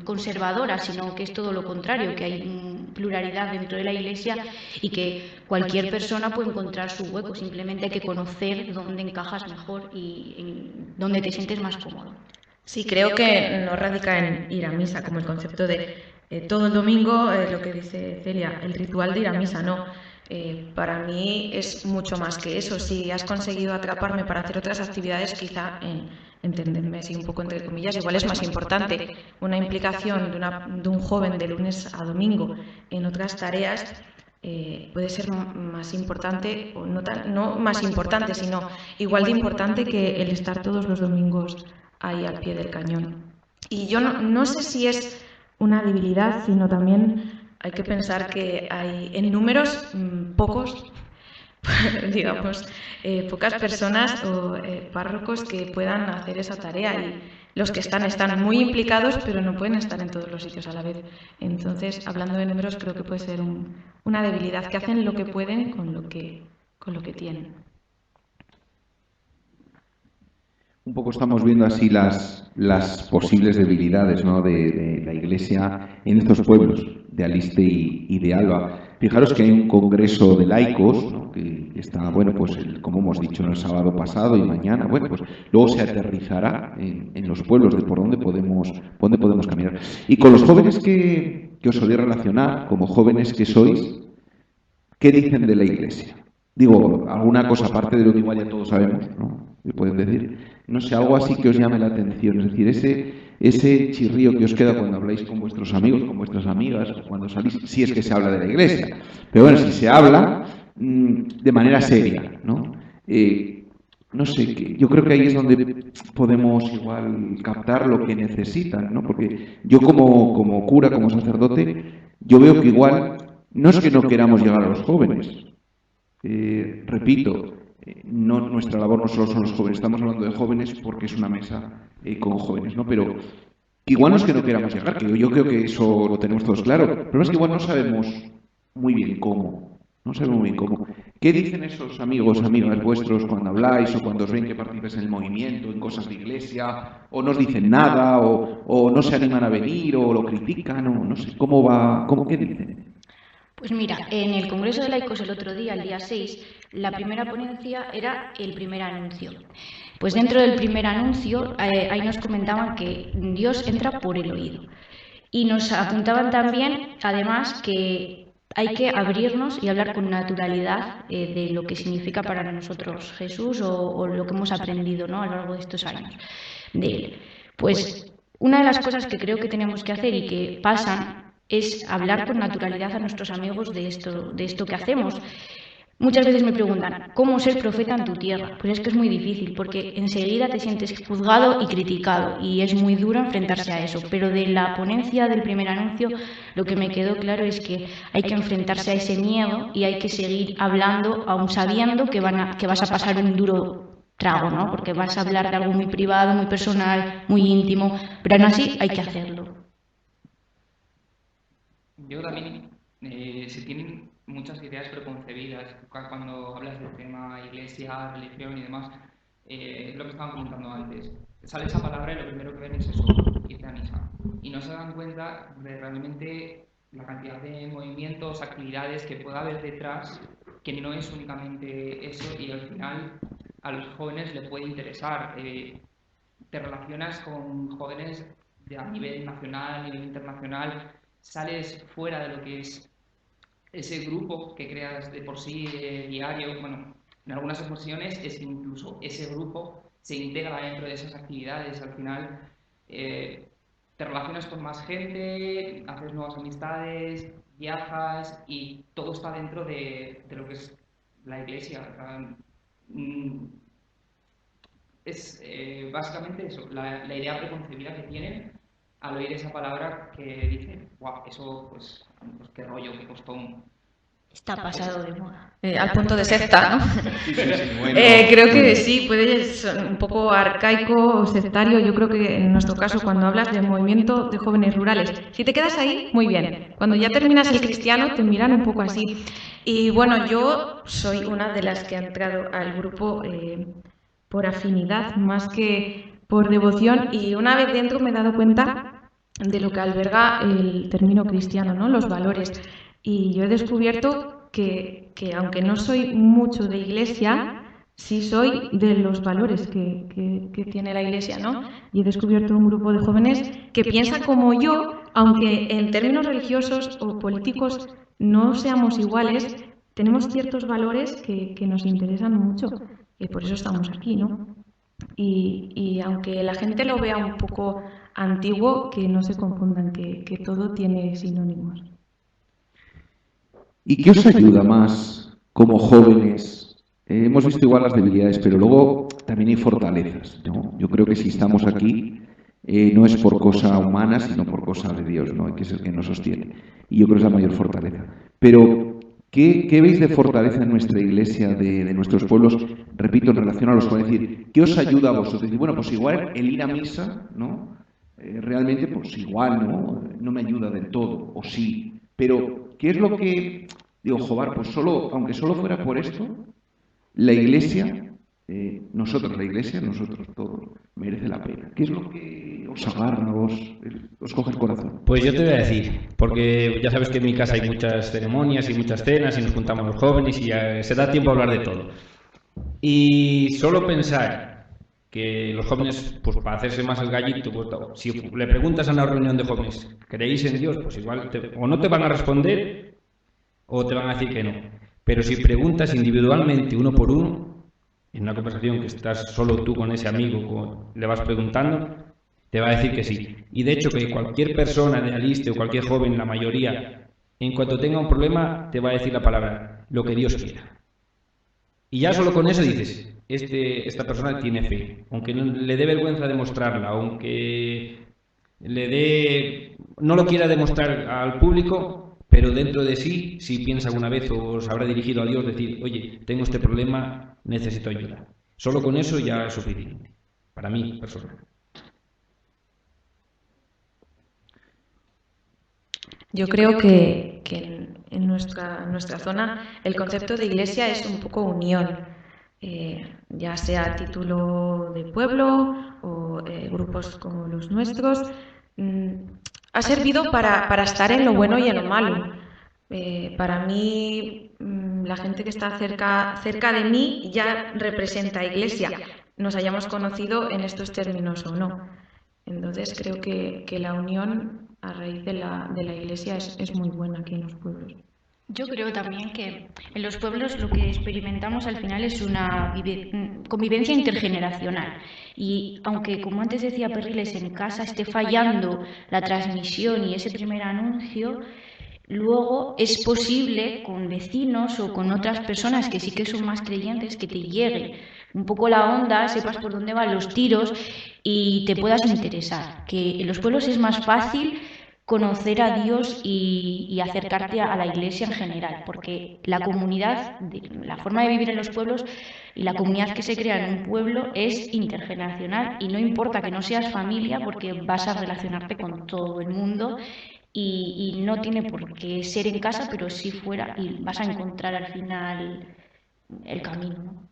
conservadora, sino que es todo lo contrario, que hay pluralidad dentro de la Iglesia y que cualquier persona puede encontrar su hueco, simplemente hay que conocer dónde encajas mejor y dónde te sientes más cómodo. Sí, creo que no radica en ir a misa, como el concepto de todo el domingo, lo que dice Celia, el ritual de ir a misa, no. Para mí es mucho más que eso. Si has conseguido atraparme para hacer otras actividades, quizá, entenderme así un poco entre comillas, igual es más importante una implicación de un joven de lunes a domingo en otras tareas. Puede ser más importante, o no más importante, sino igual de importante que el estar todos los domingos ahí al pie del cañón. Y yo no sé si es una debilidad, sino también hay que pensar que hay en números pocos, digamos, pocas personas o párrocos que puedan hacer esa tarea, y los que están muy implicados, pero no pueden estar en todos los sitios a la vez. Entonces, hablando de números, creo que puede ser una debilidad, que hacen lo que pueden con lo que tienen. Un poco estamos viendo así las posibles debilidades, ¿no?, de la Iglesia en estos pueblos de Aliste y de Alba. Fijaros que hay un congreso de laicos, ¿no?, que está, bueno, pues como hemos dicho, el sábado pasado y mañana, bueno, pues luego se aterrizará en los pueblos de por dónde podemos caminar. Y con los jóvenes que os soléis relacionar, como jóvenes que sois, ¿qué dicen de la Iglesia? Digo, alguna cosa aparte de lo que igual ya todos sabemos, ¿no?, que pueden decir, no sé, algo así que os llame la atención, es decir, ese chirrío que os queda cuando habláis con vuestros amigos, con vuestras amigas, cuando salís, si es que se habla de la Iglesia, pero bueno, si se habla de manera seria, ¿no? No sé, yo creo que ahí es donde podemos igual captar lo que necesitan, ¿no? Porque yo como cura, como sacerdote, yo veo que igual no es que no queramos llegar a los jóvenes, repito, nuestra labor no solo son los jóvenes, estamos hablando de jóvenes porque es una mesa con jóvenes, ¿no? Pero igual no es que no queramos llegar, que yo creo que eso lo tenemos todos claro, pero es que igual no sabemos muy bien cómo, ¿Qué dicen esos amigos, amigas vuestros cuando habláis o cuando os ven que participáis en el movimiento, en cosas de iglesia, o no os dicen nada, o no se animan a venir, o lo critican, o no sé, ¿qué dicen? Pues mira, en el Congreso de Laicos el otro día, el día 6, la primera ponencia era el primer anuncio. Pues dentro del primer anuncio, ahí nos comentaban que Dios entra por el oído. Y nos apuntaban también, además, que hay que abrirnos y hablar con naturalidad de lo que significa para nosotros Jesús o lo que hemos aprendido, ¿no?, a lo largo de estos años de Él. Pues una de las cosas que creo que tenemos que hacer y que pasan es hablar con naturalidad a nuestros amigos de esto que hacemos. Muchas veces me preguntan, ¿cómo ser profeta en tu tierra? Pues es que es muy difícil, porque enseguida te sientes juzgado y criticado, y es muy duro enfrentarse a eso. Pero de la ponencia del primer anuncio, lo que me quedó claro es que hay que enfrentarse a ese miedo y hay que seguir hablando, aun sabiendo que vas a pasar un duro trago, ¿no? Porque vas a hablar de algo muy privado, muy personal, muy íntimo, pero aún así hay que hacerlo. Yo también, se tienen muchas ideas preconcebidas cuando hablas del tema iglesia, religión y demás. Lo que estaban comentando antes. Sale esa palabra y lo primero que ven es eso, irte a misa. Y no se dan cuenta de realmente la cantidad de movimientos, actividades que pueda haber detrás, que no es únicamente eso, y al final a los jóvenes les puede interesar. Te relacionas con jóvenes a nivel nacional, a nivel internacional, sales fuera de lo que es ese grupo que creas de por sí diario. Bueno, en algunas ocasiones es que incluso ese grupo se integra dentro de esas actividades. Al final te relacionas con más gente, haces nuevas amistades, viajas y todo está dentro de lo que es la iglesia. Es básicamente eso, la idea preconcebida que tienen al oír esa palabra, que dicen, wow, eso pues qué rollo, qué costón. Está pasado de moda. Al punto de secta, ¿no? Bueno. Creo que sí, puede ser un poco arcaico o sectario. Yo creo que en nuestro caso, cuando hablas de movimiento de jóvenes rurales, si te quedas ahí, muy bien. Cuando ya terminas el cristiano, te miran un poco así. Y bueno, yo soy una de las que ha entrado al grupo por afinidad, más que por devoción. Y una vez dentro me he dado cuenta de lo que alberga el término cristiano, ¿no? Los valores. Y yo he descubierto que aunque no soy mucho de iglesia, sí soy de los valores que tiene la iglesia, ¿no? Y he descubierto un grupo de jóvenes que piensan como yo, aunque en términos religiosos o políticos no seamos iguales, tenemos ciertos valores que nos interesan mucho, y por eso estamos aquí, ¿no? Y aunque la gente lo vea un poco antiguo, que no se confundan, que todo tiene sinónimos. ¿Y qué os ayuda más como jóvenes? Hemos visto igual las debilidades, pero luego también hay fortalezas, ¿no? Yo creo que si estamos aquí no es por cosa humana, sino por cosa de Dios, ¿no? Que es el que nos sostiene. Y yo creo que es la mayor fortaleza. Pero, ¿qué veis de fortaleza en nuestra iglesia, de nuestros pueblos? Repito, en relación a los jóvenes, es decir, ¿qué os ayuda a vosotros? Decir, bueno, pues igual el ir a misa, ¿no? Realmente, pues igual, no me ayuda del todo, o sí. Pero, ¿qué es lo que digo, joder, pues aunque solo fuera por esto, la iglesia, nosotros todos, merece la pena? ¿Qué es lo que os agarra, os coge el corazón? Pues yo te voy a decir, porque ya sabes que en mi casa hay muchas ceremonias y muchas cenas y nos juntamos los jóvenes y se da tiempo a hablar de todo. Y solo pensar que los jóvenes, pues para hacerse más el gallito, pues, si le preguntas a una reunión de jóvenes, ¿creéis en Dios? Pues igual o no te van a responder o te van a decir que no. Pero si preguntas individualmente, uno por uno, en una conversación que estás solo tú con ese amigo, le vas preguntando, te va a decir que sí. Y de hecho que cualquier persona de Aliste o cualquier joven, la mayoría, en cuanto tenga un problema, te va a decir la palabra, lo que Dios quiera. Y ya solo con eso dices, esta persona tiene fe, aunque no le dé vergüenza demostrarla, aunque no lo quiera demostrar al público, pero dentro de sí, si piensa alguna vez o se habrá dirigido a Dios, decir, oye, tengo este problema, necesito ayuda. Solo con eso ya es suficiente, para mí, personalmente. Yo creo que en nuestra zona el concepto de iglesia es un poco unión, ya sea a título de pueblo o grupos como los nuestros. Ha servido para estar en lo bueno y en lo malo. Para mí, la gente que está cerca de mí ya representa iglesia, nos hayamos conocido en estos términos o no. Entonces creo que la unión a raíz de la iglesia es muy buena aquí en los pueblos. Yo creo también que en los pueblos lo que experimentamos al final es una convivencia intergeneracional. Y aunque, como antes decía Perriles, en casa esté fallando la transmisión y ese primer anuncio, luego es posible con vecinos o con otras personas que sí que son más creyentes que te llegue un poco la onda, sepas por dónde van los tiros y te puedas interesar. Que en los pueblos es más fácil conocer a Dios y acercarte a la iglesia en general, porque la comunidad, la forma de vivir en los pueblos y la comunidad que se crea en un pueblo es intergeneracional y no importa que no seas familia porque vas a relacionarte con todo el mundo y no tiene por qué ser en casa, pero sí fuera y vas a encontrar al final el camino, ¿no?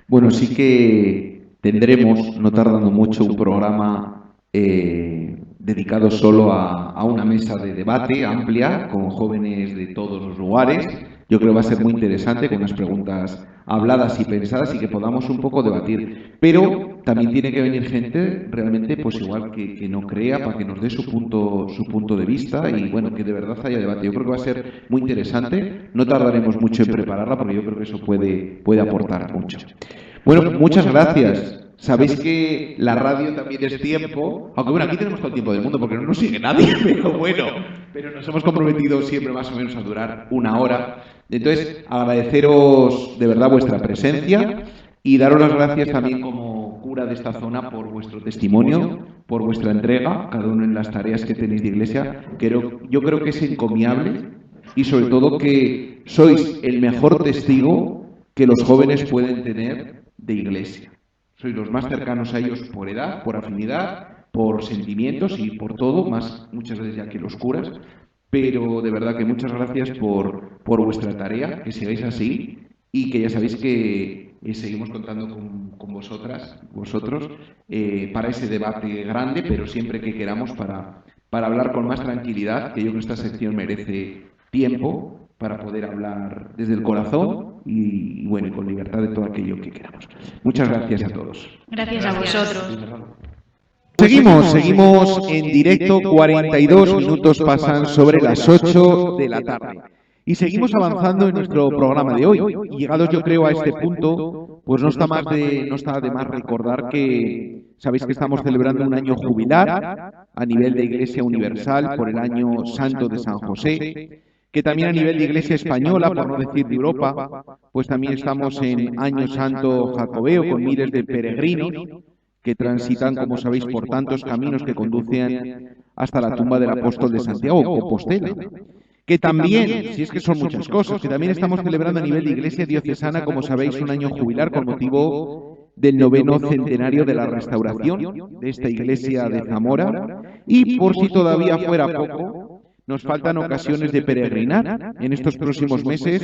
Bueno, sí que tendremos, no tardando mucho, un programa dedicado solo a una mesa de debate amplia con jóvenes de todos los lugares. Yo creo que va a ser muy interesante, con unas preguntas habladas y pensadas y que podamos un poco debatir. Pero también tiene que venir gente realmente, pues igual que no crea, para que nos dé su punto de vista y bueno, que de verdad haya debate. Yo creo que va a ser muy interesante. No tardaremos mucho en prepararla porque yo creo que eso puede aportar mucho. Bueno, muchas gracias. Sabéis que la radio también es tiempo, aunque bueno, aquí tenemos todo el tiempo del mundo porque no nos sigue nadie, pero bueno, pero nos hemos comprometido siempre más o menos a durar 1 hora. Entonces, agradeceros de verdad vuestra presencia y daros las gracias también como cura de esta zona por vuestro testimonio, por vuestra entrega, cada uno en las tareas que tenéis de iglesia, que yo creo que es encomiable y sobre todo que sois el mejor testigo que los jóvenes pueden tener de iglesia. Sois los más cercanos a ellos por edad, por afinidad, por sentimientos y por todo, más muchas veces ya que los curas, pero de verdad que muchas gracias por vuestra tarea, que sigáis así y que ya sabéis que seguimos contando con vosotros, para ese debate grande, pero siempre que queramos para hablar con más tranquilidad, que yo creo que esta sección merece tiempo para poder hablar desde el corazón y bueno, y con libertad de todo aquello que queramos. Muchas gracias a todos. Gracias a vosotros. Seguimos en directo, 42 minutos pasan sobre las 8 de la tarde. Y seguimos avanzando en nuestro programa de hoy. Y llegados yo creo a este punto, pues no está de más recordar que sabéis que estamos celebrando un año jubilar a nivel de Iglesia Universal por el año Santo de San José, que también a nivel de Iglesia Española, por no decir de Europa, pues también estamos en Año Santo Jacobeo con miles de peregrinos que transitan, como sabéis, por tantos caminos que conducen hasta la tumba del apóstol de Santiago, Compostela. Que también, si es que son muchas cosas, que también estamos celebrando a nivel de Iglesia Diocesana, como sabéis, un año jubilar con motivo del 9º centenario de la restauración de esta iglesia de Zamora. Y por si todavía fuera poco, nos faltan ocasiones de peregrinar en estos próximos meses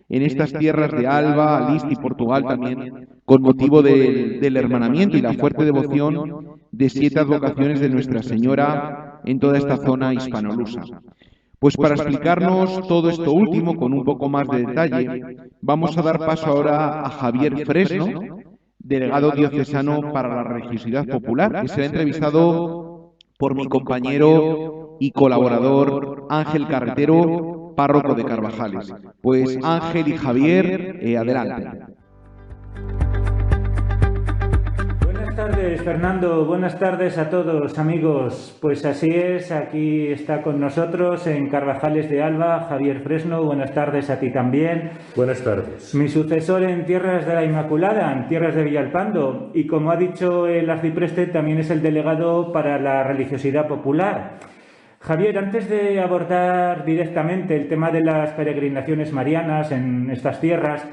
en estas tierras de Alba, List y Portugal también, con motivo del hermanamiento y la fuerte devoción de 7 advocaciones de Nuestra Señora en toda esta zona hispanolusa. Pues para explicarnos todo esto último con un poco más de detalle, vamos a dar paso ahora a Javier Fresno, delegado diocesano para la religiosidad popular, que será entrevistado por mi compañero y colaborador Ángel Carretero, párroco de Carvajales. Pues Ángel y Javier, adelante. Buenas tardes, Fernando. Buenas tardes a todos, amigos. Pues así es, aquí está con nosotros en Carvajales de Alba, Javier Fresno. Buenas tardes a ti también. Buenas tardes. Mi sucesor en Tierras de la Inmaculada, en Tierras de Villalpando. Y como ha dicho el arcipreste, también es el delegado para la religiosidad popular. Javier, antes de abordar directamente el tema de las peregrinaciones marianas en estas tierras,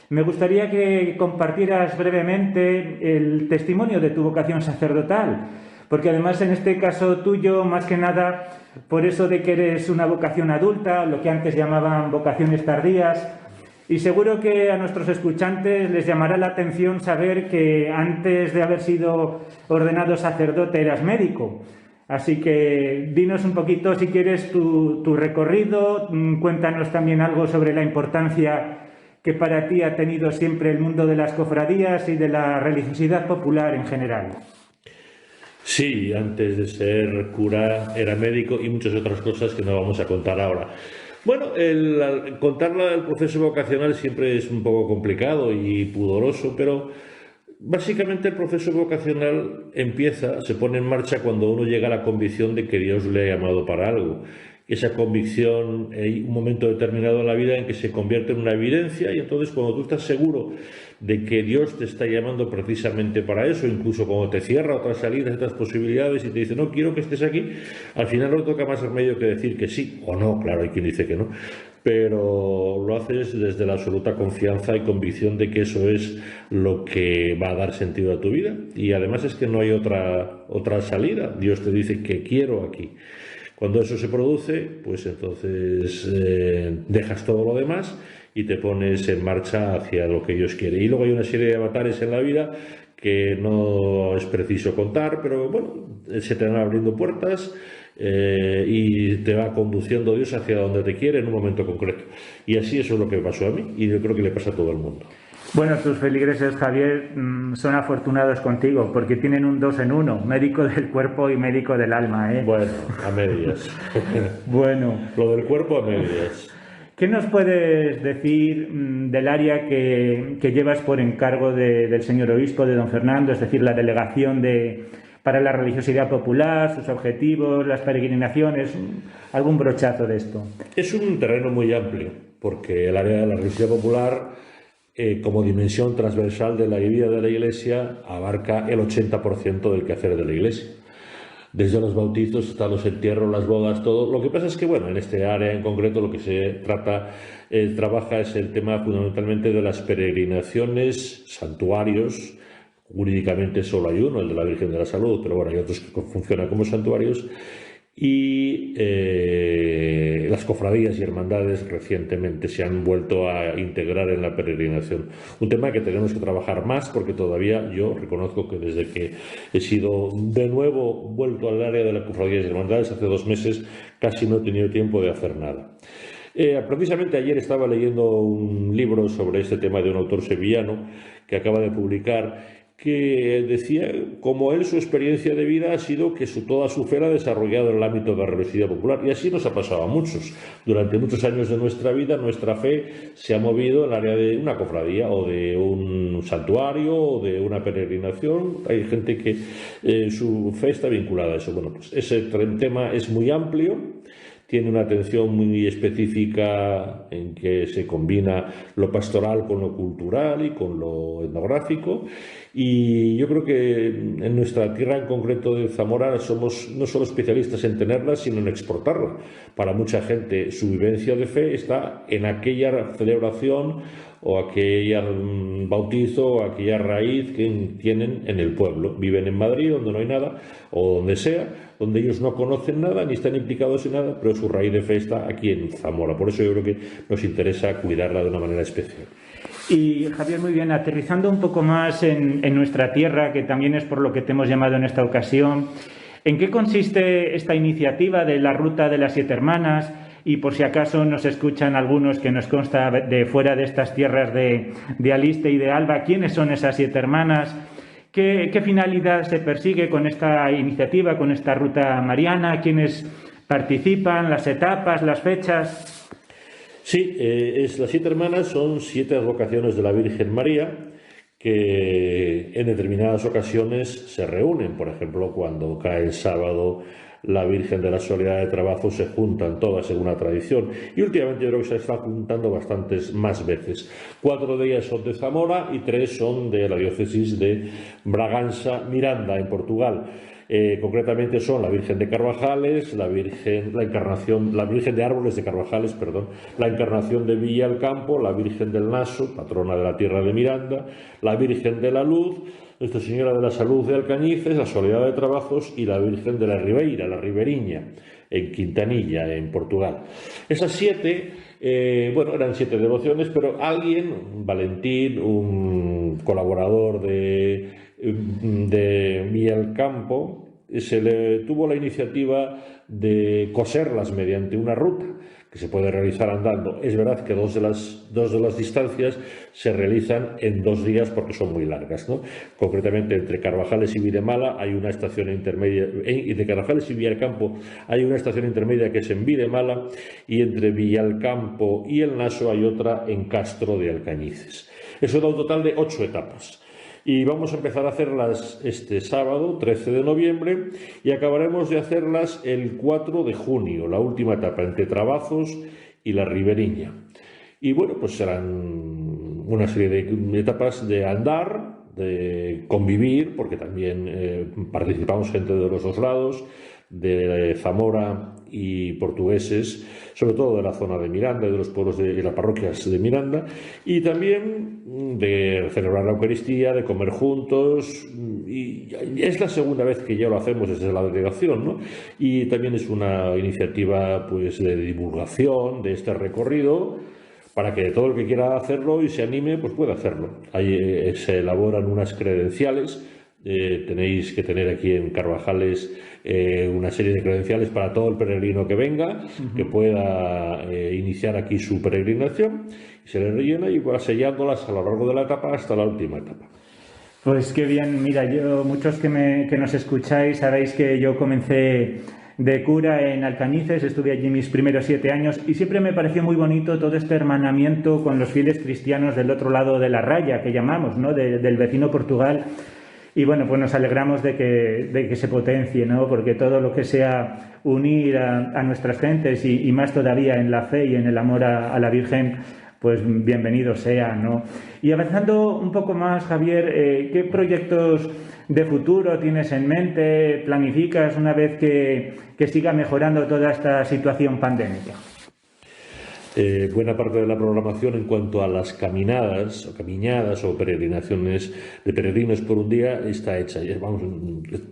me gustaría que compartieras brevemente el testimonio de tu vocación sacerdotal, porque además en este caso tuyo, más que nada, por eso de que eres una vocación adulta, lo que antes llamaban vocaciones tardías, y seguro que a nuestros escuchantes les llamará la atención saber que antes de haber sido ordenado sacerdote eras médico. Así que dinos un poquito, si quieres, tu recorrido, cuéntanos también algo sobre la importancia que para ti ha tenido siempre el mundo de las cofradías y de la religiosidad popular en general. Sí, antes de ser cura era médico y muchas otras cosas que no vamos a contar ahora. Bueno, contar el proceso vocacional siempre es un poco complicado y pudoroso, pero básicamente el proceso vocacional se pone en marcha cuando uno llega a la convicción de que Dios le ha llamado para algo. esa convicción en un momento determinado de la vida en que se convierte en una evidencia, y entonces cuando tú estás seguro de que Dios te está llamando precisamente para eso, incluso cuando te cierra otras salidas, otras posibilidades y te dice no quiero que estés aquí, al final no toca más remedio que decir que sí o no. Claro, hay quien dice que no, pero lo haces desde la absoluta confianza y convicción de que eso es lo que va a dar sentido a tu vida, y además es que no hay otra salida. Dios te dice que quiero aquí. Cuando eso se produce, pues entonces dejas todo lo demás y te pones en marcha hacia lo que Dios quiere. Y luego hay una serie de avatares en la vida que no es preciso contar, pero bueno, se te van abriendo puertas y te va conduciendo Dios hacia donde te quiere en un momento concreto. Y así eso es lo que me pasó a mí, y yo creo que le pasa a todo el mundo. Bueno, tus feligreses, Javier, son afortunados contigo porque tienen un 2 en 1, médico del cuerpo y médico del alma, ¿eh? Bueno, a medias. Bueno. Lo del cuerpo a medias. ¿Qué nos puedes decir del área que llevas por encargo del señor obispo, de don Fernando, es decir, la delegación para la religiosidad popular, sus objetivos, las peregrinaciones, algún brochazo de esto? Es un terreno muy amplio, porque el área de la religiosidad popular, como dimensión transversal de la vida de la Iglesia, abarca el 80% del quehacer de la Iglesia. Desde los bautizos hasta los entierros, las bodas, todo. Lo que pasa es que, bueno, en este área en concreto lo que se trabaja es el tema fundamentalmente de las peregrinaciones, santuarios. Jurídicamente solo hay uno, el de la Virgen de la Salud, pero bueno, hay otros que funcionan como santuarios. Y las cofradías y hermandades recientemente se han vuelto a integrar en la peregrinación. Un tema que tenemos que trabajar más, porque todavía yo reconozco que desde que he sido de nuevo vuelto al área de las cofradías y hermandades hace 2 meses, casi no he tenido tiempo de hacer nada. Precisamente ayer estaba leyendo un libro sobre este tema de un autor sevillano que acaba de publicar, que decía como él su experiencia de vida ha sido que toda su fe la ha desarrollado en el ámbito de la religiosidad popular, y así nos ha pasado a muchos. Durante muchos años de nuestra vida, nuestra fe se ha movido en el área de una cofradía o de un santuario o de una peregrinación. Hay gente que su fe está vinculada a eso. Bueno, pues ese tema es muy amplio. Tiene una atención muy específica en que se combina lo pastoral con lo cultural y con lo etnográfico, y yo creo que en nuestra tierra en concreto de Zamora somos no solo especialistas en tenerla, sino en exportarla. Para mucha gente su vivencia de fe está en aquella celebración o aquel bautizo o aquella raíz que tienen en el pueblo. Viven en Madrid, donde no hay nada, o donde sea, donde ellos no conocen nada ni están implicados en nada, pero su raíz de fe está aquí en Zamora. Por eso yo creo que nos interesa cuidarla de una manera especial. Y Javier, muy bien, aterrizando un poco más en nuestra tierra, que también es por lo que te hemos llamado en esta ocasión, ¿en qué consiste esta iniciativa de la Ruta de las 7 Hermanas? Y por si acaso nos escuchan algunos que nos consta de fuera de estas tierras de Aliste y de Alba, ¿quiénes son esas 7 hermanas? ¿Qué finalidad se persigue con esta iniciativa, con esta ruta mariana? ¿Quiénes participan? ¿Las etapas? ¿Las fechas? Sí, las 7 hermanas son 7 advocaciones de la Virgen María que en determinadas ocasiones se reúnen. Por ejemplo, cuando cae el sábado la Virgen de la Soledad de Trabajo, se juntan todas según la tradición, y últimamente yo creo que se están juntando bastantes más veces. 4 de ellas son de Zamora y 3 son de la diócesis de Bragança Miranda, en Portugal. Concretamente son la Virgen de Carvajales, la Virgen de Árboles de Carvajales, perdón, la Encarnación de Villalcampo, la Virgen del Naso, patrona de la tierra de Miranda, la Virgen de la Luz, Nuestra Señora de la Salud de Alcañices, la Soledad de Trabajos y la Virgen de la Ribeira, la Riberiña, en Quintanilla, en Portugal. Esas 7, eran 7 devociones, pero alguien, Valentín, un colaborador de Villalcampo, se le tuvo la iniciativa de coserlas mediante una ruta que se puede realizar andando. Es verdad que dos de las distancias se realizan en 2 días porque son muy largas, ¿no? Concretamente entre Carvajales y Videmala hay una estación intermedia, y de Carvajales y Villalcampo hay una estación intermedia que es en Videmala, y entre Villalcampo y el Naso hay otra en Castro de Alcañices. Eso da un total de 8 etapas. Y vamos a empezar a hacerlas este sábado, 13 de noviembre, y acabaremos de hacerlas el 4 de junio, la última etapa, entre Trabazos y la Riberiña. Y bueno, pues serán una serie de etapas de andar, de convivir, porque también participamos gente de los dos lados, de Zamora y portugueses, sobre todo de la zona de Miranda y de los pueblos de las parroquias de Miranda, y también de celebrar la Eucaristía, de comer juntos, y es la segunda vez que ya lo hacemos desde la delegación, ¿no? Y también es una iniciativa pues de divulgación de este recorrido, para que todo el que quiera hacerlo y se anime, pues pueda hacerlo. Ahí se elaboran unas credenciales. Tenéis que tener aquí en Carvajales una serie de credenciales para todo el peregrino que venga, que pueda iniciar aquí su peregrinación, y se le rellena y va sellándolas a lo largo de la etapa hasta la última etapa. Pues qué bien, mira, muchos que nos escucháis sabéis que yo comencé de cura en Alcañices, estuve allí mis primeros 7 años y siempre me pareció muy bonito todo este hermanamiento con los fieles cristianos del otro lado de la raya, que llamamos, ¿no? Del vecino Portugal. Y bueno, pues nos alegramos de que se potencie, ¿no? Porque todo lo que sea unir a nuestras gentes y más todavía en la fe y en el amor a la Virgen, pues bienvenido sea, ¿no? Y avanzando un poco más, Javier, ¿qué proyectos de futuro tienes en mente, planificas una vez que siga mejorando toda esta situación pandémica? Buena parte de la programación en cuanto a las caminadas o peregrinaciones de peregrinos por un día está hecha ya,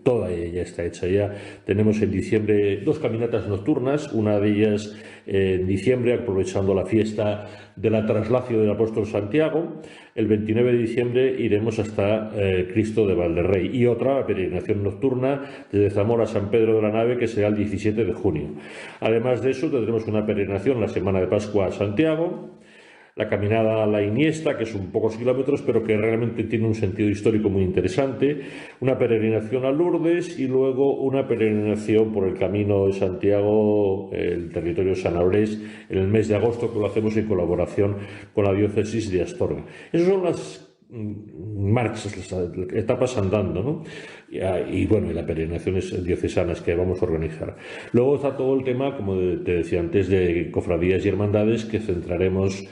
toda ella está hecha ya. Tenemos en diciembre 2 caminatas nocturnas, una de ellas en diciembre aprovechando la fiesta de la traslación del apóstol Santiago. El 29 de diciembre iremos hasta Cristo de Valderrey, y otra peregrinación nocturna desde Zamora a San Pedro de la Nave, que será el 17 de junio. Además de eso, tendremos una peregrinación la semana de Pascua a Santiago, la caminada a la Iniesta, que son pocos kilómetros, pero que realmente tiene un sentido histórico muy interesante, una peregrinación a Lourdes y luego una peregrinación por el Camino de Santiago, el territorio sanabrés, en el mes de agosto, que lo hacemos en colaboración con la diócesis de Astorga. Esas son las marchas, las etapas andando, ¿no? Y bueno, y las peregrinaciones diocesanas que vamos a organizar. Luego está todo el tema, como te decía antes, de cofradías y hermandades, que centraremos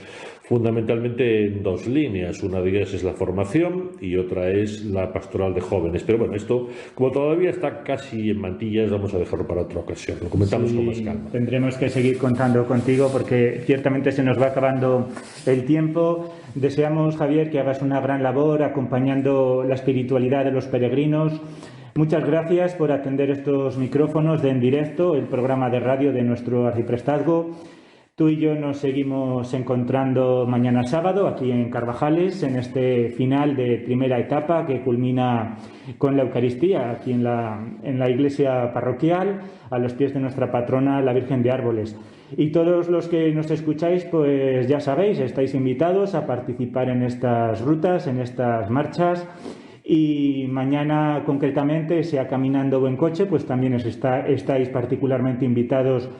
fundamentalmente en 2 líneas. Una de ellas es la formación y otra es la pastoral de jóvenes. Pero bueno, esto, como todavía está casi en mantillas, vamos a dejarlo para otra ocasión. Lo comentamos con más calma. Tendremos que seguir contando contigo porque ciertamente se nos va acabando el tiempo. Deseamos, Javier, que hagas una gran labor acompañando la espiritualidad de los peregrinos. Muchas gracias por atender estos micrófonos de En Directo, el programa de radio de nuestro arciprestazgo. Tú y yo nos seguimos encontrando mañana sábado aquí en Carvajales, en este final de primera etapa que culmina con la Eucaristía aquí en la iglesia parroquial, a los pies de nuestra patrona, la Virgen de Árboles. Y todos los que nos escucháis, pues ya sabéis, estáis invitados a participar en estas rutas, en estas marchas. Y mañana concretamente, sea caminando o en coche, pues también estáis particularmente invitados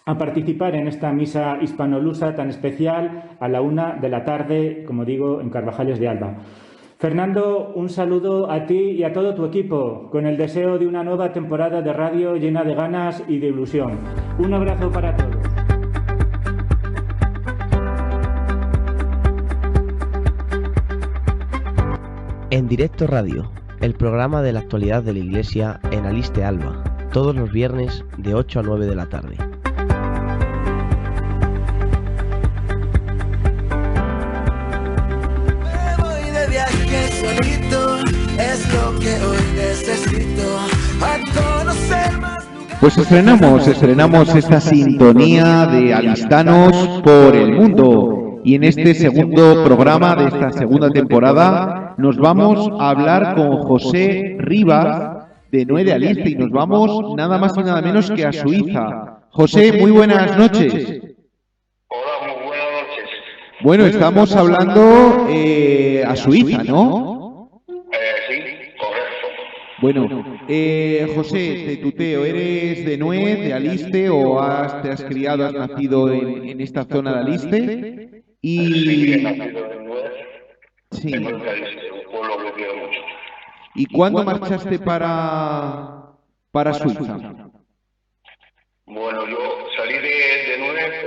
a participar en esta misa hispanolusa tan especial a la 1 de la tarde, como digo, en Carvajales de Alba. Fernando, un saludo a ti y a todo tu equipo, con el deseo de una nueva temporada de radio llena de ganas y de ilusión. Un abrazo para todos. En Directo Radio, el programa de la actualidad de la Iglesia en Aliste Alba, todos los viernes de 8 a 9 de la tarde. Pues estrenamos esta sintonía de alistanos por el mundo, y en este segundo programa de esta segunda temporada nos vamos a hablar con José Rivas de Noé de Aliste, y nos vamos nada más y nada menos que a Suiza. José, muy buenas noches. Hola, muy buenas noches. Bueno, estamos hablando a Suiza, ¿no? Sí, correcto. Bueno, José, te tuteo, ¿eres de Nuez, de Aliste, o te has criado, has nacido en esta zona de Aliste? Sí, he nacido en Nuez. Sí. En Nuez de Aliste. pueblo que quiero mucho. ¿Y cuándo marchaste para Suiza? Bueno, yo salí de Nuez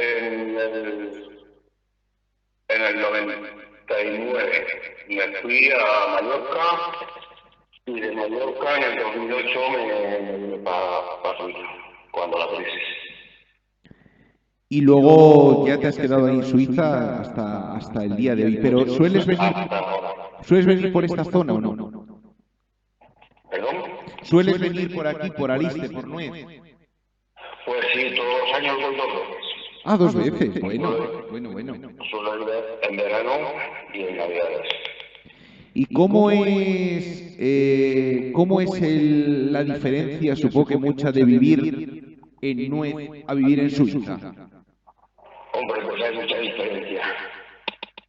en el 99. Me fui a Mallorca y de Mallorca en el 2008 me vine para Suiza, cuando la crisis. Y luego ya te has quedado ahí en Suiza hasta el día de hoy. Pero ¿sueles venir por esta zona o no? ¿Perdón? ¿Sueles venir por aquí, por Aliste, por Nuez? Pues sí, todos los años voy 2 veces. Ah, 2 veces. Bueno. Suelo ir en verano y en Navidades. ¿Y cómo es la diferencia, supongo que mucha, de vivir en Nuez a vivir en Suiza? Hombre, pues hay mucha diferencia.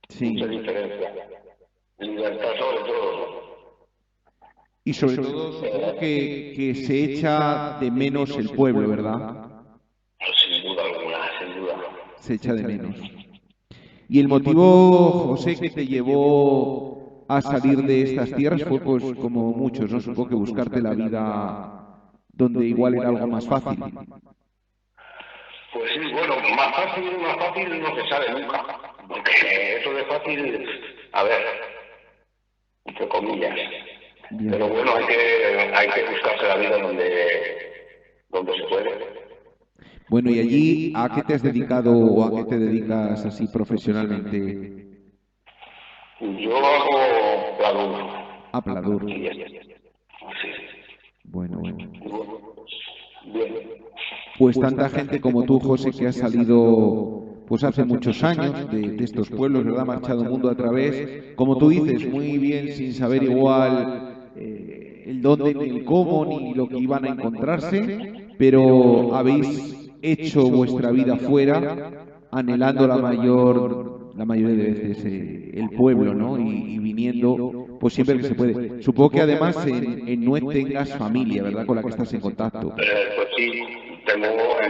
Sí. Mucha diferencia. Libertad sobre todo. Y sobre todo, supongo que se echa de menos el pueblo, ¿verdad? Sin duda alguna, sin duda. Se echa de menos. ¿Y el motivo, José, que te llevó a salir de estas tierras fue, pues, como muchos, ¿no? Supongo que buscarte la vida donde igual era algo más fácil. Pues sí, bueno, más fácil no se sabe nunca. Porque eso de fácil, a ver, entre comillas. Bien. Pero bueno, hay que buscarse la vida donde se puede. Bueno, y allí, ¿a qué te has dedicado o a qué te dedicas así profesionalmente? Yo hago pladur. Ah, pladur. Sí. Bueno. Bien. Pues tanta gente como tú, José, que ha salido pues hace muchos años de estos pueblos, ¿verdad? Marchado el mundo a través, como tú dices, muy bien, sin saber igual el dónde, ni el cómo, ni lo que iban a encontrarse, pero habéis hecho vuestra vida fuera, anhelando la mayoría de veces el pueblo, ¿no? Y viniendo, pues siempre que se puede. Supongo que además en Nuez tengas familia, ¿verdad? Con la que estás en contacto. Pues sí, en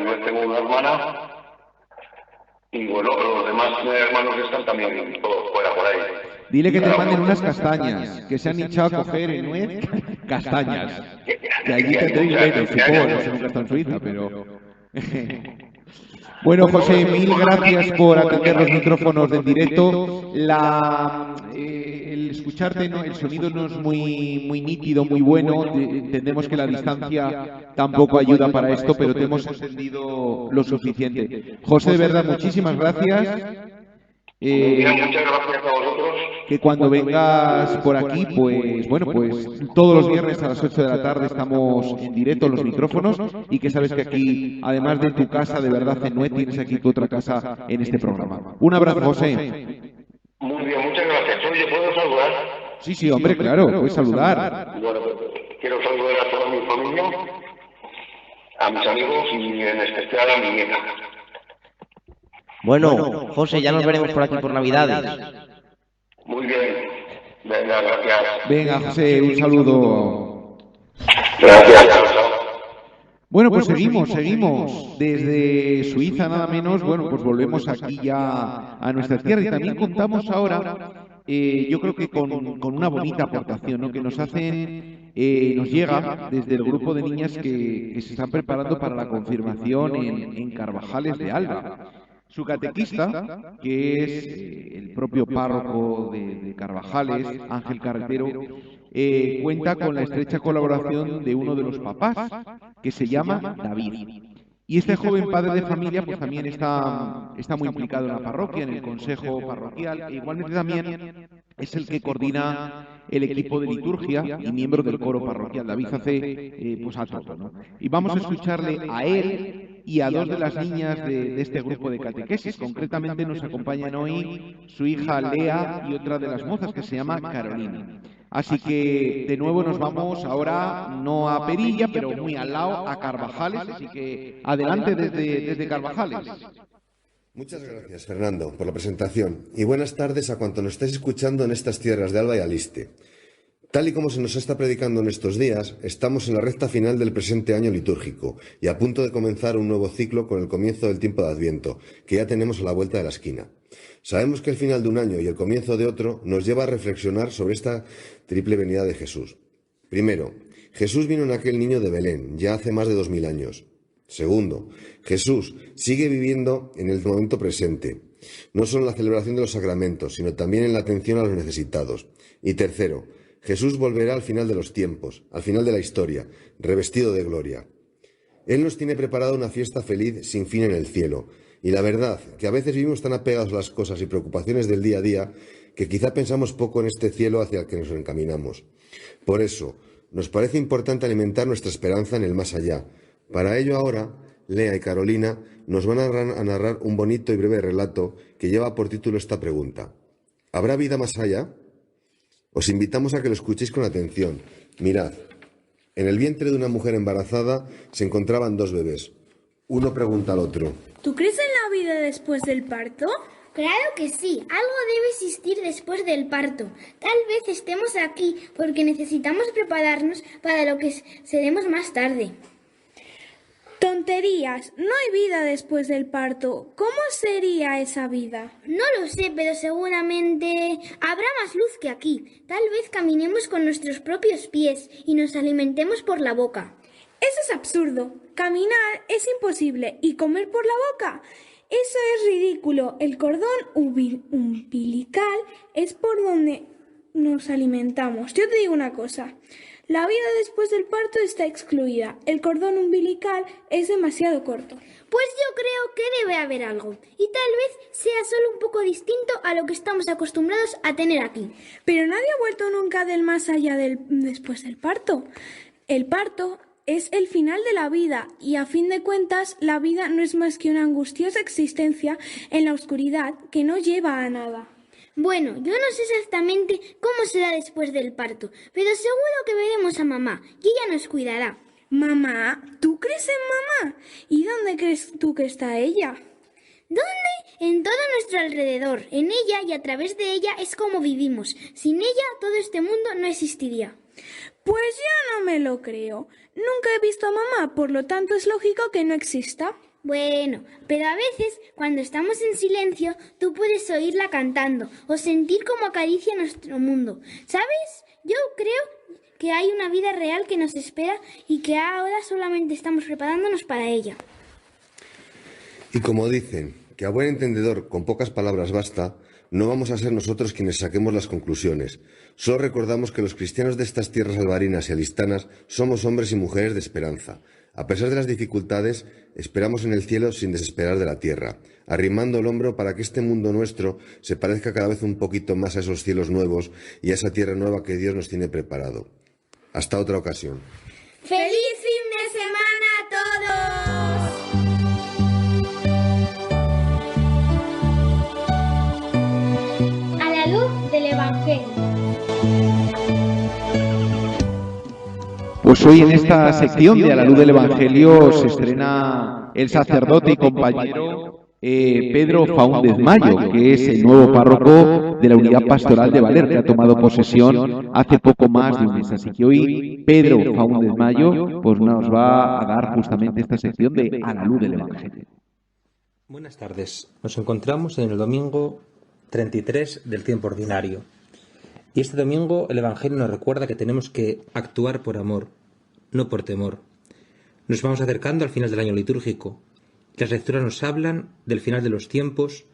Nuez tengo una hermana y bueno, los demás hermanos están también todos fuera por ahí. Dile que te manden unas castañas, que se han hinchado a coger en Nuez castañas. Que allí tendréis menos, supongo, no sé, nunca está en Suiza, pero... Bueno, José, mil gracias por atender los micrófonos del directo. El escucharte, ¿no? El sonido no es muy nítido, muy bueno. Entendemos que la distancia tampoco ayuda para esto, pero te hemos entendido lo suficiente. José, de verdad, muchísimas gracias. Muchas gracias a vosotros. Que cuando vengas por aquí, pues bueno, pues todos los viernes a las 8 de la tarde estamos en directo en los micrófonos y que sabes que aquí, además de tu casa, de verdad, en Nuez, tienes aquí tu otra casa en este programa. Un abrazo, José. Muy bien, muchas gracias. Oye, ¿puedo saludar? Sí, hombre, claro, puedes saludar. Bueno, quiero saludar a toda mi familia, a mis amigos y en especial a mi nieta. Bueno, José, ya nos veremos por aquí por Navidades. Muy bien. Venga, gracias. Venga, José, un saludo. Gracias. Bueno, pues seguimos. Desde Suiza nada menos, bueno, pues volvemos aquí ya a nuestra tierra y también contamos ahora, yo creo que con una bonita aportación, ¿no? Que nos hacen, nos llega desde el grupo de niñas que se están preparando para la confirmación en Carvajales de Alba. Su catequista, que es el propio párroco de Carvajales, Ángel Carretero, cuenta con la estrecha colaboración de uno de los papás, que se llama David. Y este joven padre de familia pues también está muy implicado en la parroquia, en el consejo parroquial, e igualmente también es el que coordina el equipo de liturgia y miembro del coro parroquial. David hace pues a todo, ¿no? Y vamos a escucharle a él y a dos de las niñas de este grupo de catequesis. Concretamente nos acompañan hoy su hija Lea y otra de las mozas que se llama Carolina. Así que de nuevo nos vamos ahora no a Perilla, pero muy al lado, a Carvajales. Así que adelante desde Carvajales. Muchas gracias, Fernando, por la presentación y buenas tardes a cuantos nos estáis escuchando en estas tierras de Alba y Aliste. Tal y como se nos está predicando en estos días, estamos en la recta final del presente año litúrgico y a punto de comenzar un nuevo ciclo con el comienzo del tiempo de Adviento, que ya tenemos a la vuelta de la esquina. Sabemos que el final de un año y el comienzo de otro nos lleva a reflexionar sobre esta triple venida de Jesús. Primero, Jesús vino en aquel niño de Belén, ya hace más de 2000 años. Segundo, Jesús sigue viviendo en el momento presente, no solo en la celebración de los sacramentos, sino también en la atención a los necesitados. Y tercero, Jesús volverá al final de los tiempos, al final de la historia, revestido de gloria. Él nos tiene preparada una fiesta feliz sin fin en el cielo. Y la verdad, que a veces vivimos tan apegados a las cosas y preocupaciones del día a día, que quizá pensamos poco en este cielo hacia el que nos encaminamos. Por eso, nos parece importante alimentar nuestra esperanza en el más allá. Para ello ahora, Lea y Carolina nos van a narrar un bonito y breve relato que lleva por título esta pregunta. ¿Habrá vida más allá? Os invitamos a que lo escuchéis con atención. Mirad, en el vientre de una mujer embarazada se encontraban 2 bebés. Uno pregunta al otro. ¿Tú crees en la vida después del parto? Claro que sí, algo debe existir después del parto. Tal vez estemos aquí porque necesitamos prepararnos para lo que seremos más tarde. Tonterías, no hay vida después del parto. ¿Cómo sería esa vida? No lo sé, pero seguramente habrá más luz que aquí. Tal vez caminemos con nuestros propios pies y nos alimentemos por la boca. Eso es absurdo. Caminar es imposible y comer por la boca. Eso es ridículo. El cordón umbilical es por donde nos alimentamos. Yo te digo una cosa. La vida después del parto está excluida. El cordón umbilical es demasiado corto. Pues yo creo que debe haber algo. Y tal vez sea solo un poco distinto a lo que estamos acostumbrados a tener aquí. Pero nadie ha vuelto nunca del más allá después del parto. El parto es el final de la vida y a fin de cuentas la vida no es más que una angustiosa existencia en la oscuridad que no lleva a nada. Bueno, yo no sé exactamente cómo será después del parto, pero seguro que veremos a mamá y ella nos cuidará. ¿Mamá? ¿Tú crees en mamá? ¿Y dónde crees tú que está ella? ¿Dónde? En todo nuestro alrededor. En ella y a través de ella es como vivimos. Sin ella todo este mundo no existiría. Pues yo no me lo creo. Nunca he visto a mamá, por lo tanto es lógico que no exista. Bueno, pero a veces, cuando estamos en silencio, tú puedes oírla cantando o sentir cómo acaricia nuestro mundo. ¿Sabes? Yo creo que hay una vida real que nos espera y que ahora solamente estamos preparándonos para ella. Y como dicen, que a buen entendedor con pocas palabras basta, no vamos a ser nosotros quienes saquemos las conclusiones. Solo recordamos que los cristianos de estas tierras albarinas y alistanas somos hombres y mujeres de esperanza. A pesar de las dificultades, esperamos en el cielo sin desesperar de la tierra, arrimando el hombro para que este mundo nuestro se parezca cada vez un poquito más a esos cielos nuevos y a esa tierra nueva que Dios nos tiene preparado. Hasta otra ocasión. ¡Feliz fin de semana a todos! A la luz del Evangelio. Pues hoy en esta sección de A la luz del Evangelio se estrena el sacerdote y compañero Pedro Faúndez Mayo, que es el nuevo párroco de la unidad pastoral de Valer, que ha tomado posesión hace poco más de un mes. Así que hoy Pedro Faúndez Mayo pues nos va a dar justamente esta sección de A la luz del Evangelio. Buenas tardes. Nos encontramos en el domingo 33 del tiempo ordinario. Y este domingo el Evangelio nos recuerda que tenemos que actuar por amor, no por temor. Nos vamos acercando al final del año litúrgico. Las lecturas nos hablan del final de los tiempos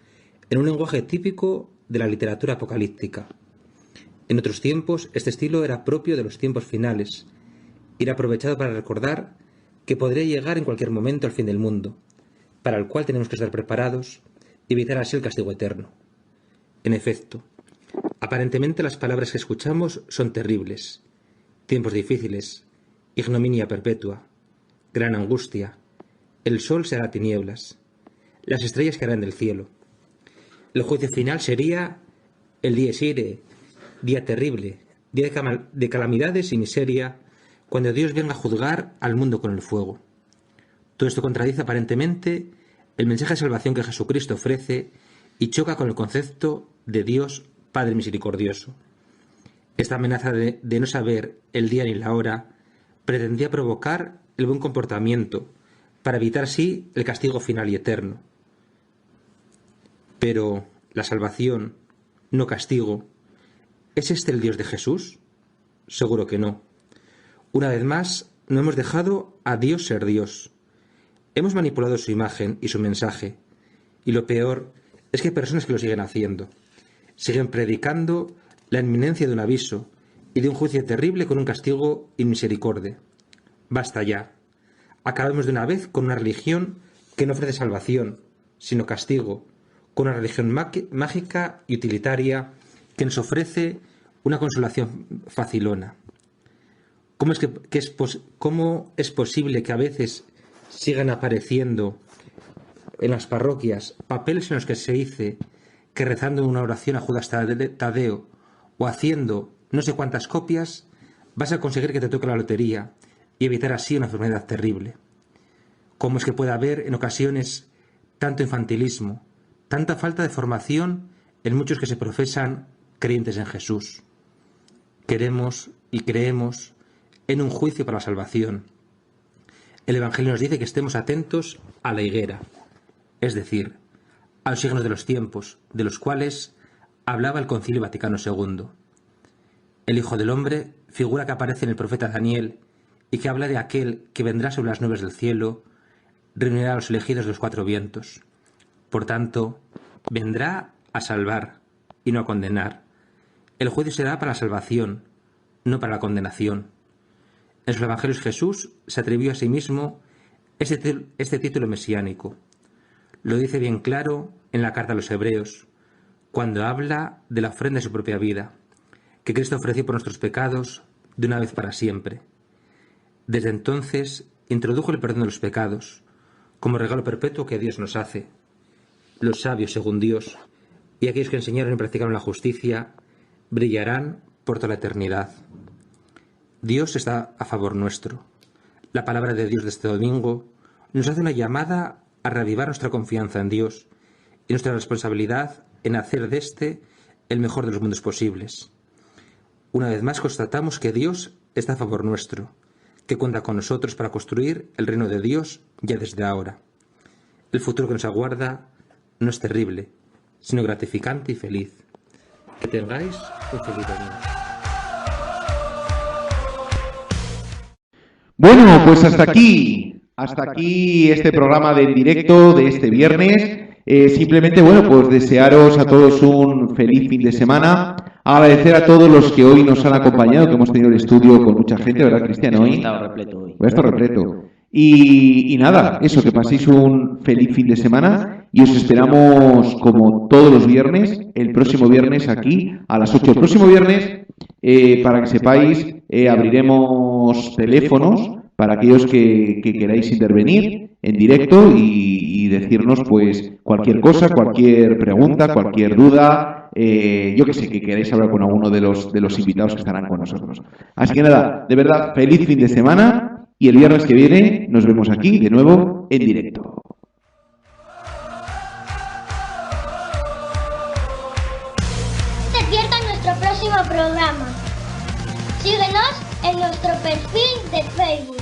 en un lenguaje típico de la literatura apocalíptica. En otros tiempos este estilo era propio de los tiempos finales. Era aprovechado para recordar que podría llegar en cualquier momento al fin del mundo, para el cual tenemos que estar preparados y evitar así el castigo eterno. En efecto, aparentemente las palabras que escuchamos son terribles. Tiempos difíciles, ignominia perpetua, gran angustia, el sol se hará tinieblas, las estrellas caerán del cielo. El juicio final sería el dies irae, día terrible, día de calamidades y miseria, cuando Dios venga a juzgar al mundo con el fuego. Todo esto contradice aparentemente el mensaje de salvación que Jesucristo ofrece y choca con el concepto de Dios Padre misericordioso. Esta amenaza de no saber el día ni la hora pretendía provocar el buen comportamiento para evitar así el castigo final y eterno. Pero la salvación, no castigo. ¿Es este el Dios de Jesús? Seguro que no. Una vez más, no hemos dejado a Dios ser Dios. Hemos manipulado su imagen y su mensaje. Y lo peor es que hay personas que lo siguen haciendo. Siguen predicando la inminencia de un aviso y de un juicio terrible con un castigo inmisericordia. Basta ya. Acabemos de una vez con una religión que no ofrece salvación, sino castigo, con una religión mágica y utilitaria que nos ofrece una consolación facilona. ¿Cómo es posible que a veces sigan apareciendo en las parroquias papeles en los que se dice que rezando una oración a Judas Tadeo o haciendo no sé cuántas copias vas a conseguir que te toque la lotería y evitar así una enfermedad terrible? ¿Cómo es que puede haber en ocasiones tanto infantilismo, tanta falta de formación en muchos que se profesan creyentes en Jesús? Queremos y creemos en un juicio para la salvación. El Evangelio nos dice que estemos atentos a la higuera, es decir, a los signos de los tiempos, de los cuales hablaba el Concilio Vaticano II. El Hijo del Hombre, figura que aparece en el profeta Daniel y que habla de aquel que vendrá sobre las nubes del cielo, reunirá a los elegidos de los cuatro vientos. Por tanto, vendrá a salvar y no a condenar. El juicio será para la salvación, no para la condenación. En sus evangelios Jesús se atribuye a sí mismo este título mesiánico. Lo dice bien claro en la carta a los Hebreos, cuando habla de la ofrenda de su propia vida, que Cristo ofreció por nuestros pecados de una vez para siempre. Desde entonces introdujo el perdón de los pecados, como regalo perpetuo que Dios nos hace. Los sabios, según Dios, y aquellos que enseñaron y practicaron la justicia, brillarán por toda la eternidad. Dios está a favor nuestro. La palabra de Dios de este domingo nos hace una llamada a reavivar nuestra confianza en Dios y nuestra responsabilidad en hacer de este el mejor de los mundos posibles. Una vez más constatamos que Dios está a favor nuestro, que cuenta con nosotros para construir el reino de Dios ya desde ahora. El futuro que nos aguarda no es terrible, sino gratificante y feliz. Que tengáis un feliz domingo. Bueno, pues hasta aquí este programa de en directo de este viernes. Simplemente, bueno, pues desearos a todos un feliz fin de semana. Agradecer a todos los que hoy nos han acompañado, que hemos tenido el estudio con mucha gente, ¿verdad, Cristian? Hoy Estaba repleto hoy. Está repleto. Y nada, eso, que paséis un feliz fin de semana y os esperamos como todos los viernes, el próximo viernes aquí a las 8. El próximo viernes, para que sepáis, abriremos teléfonos para aquellos que queráis intervenir en directo y decirnos pues cualquier cosa, cualquier pregunta, cualquier duda, yo que sé, que queráis hablar con alguno de los invitados que estarán con nosotros. Así que nada, de verdad, feliz fin de semana y el viernes que viene nos vemos aquí de nuevo en directo. No te pierdas nuestro próximo programa. Síguenos en nuestro perfil de Facebook.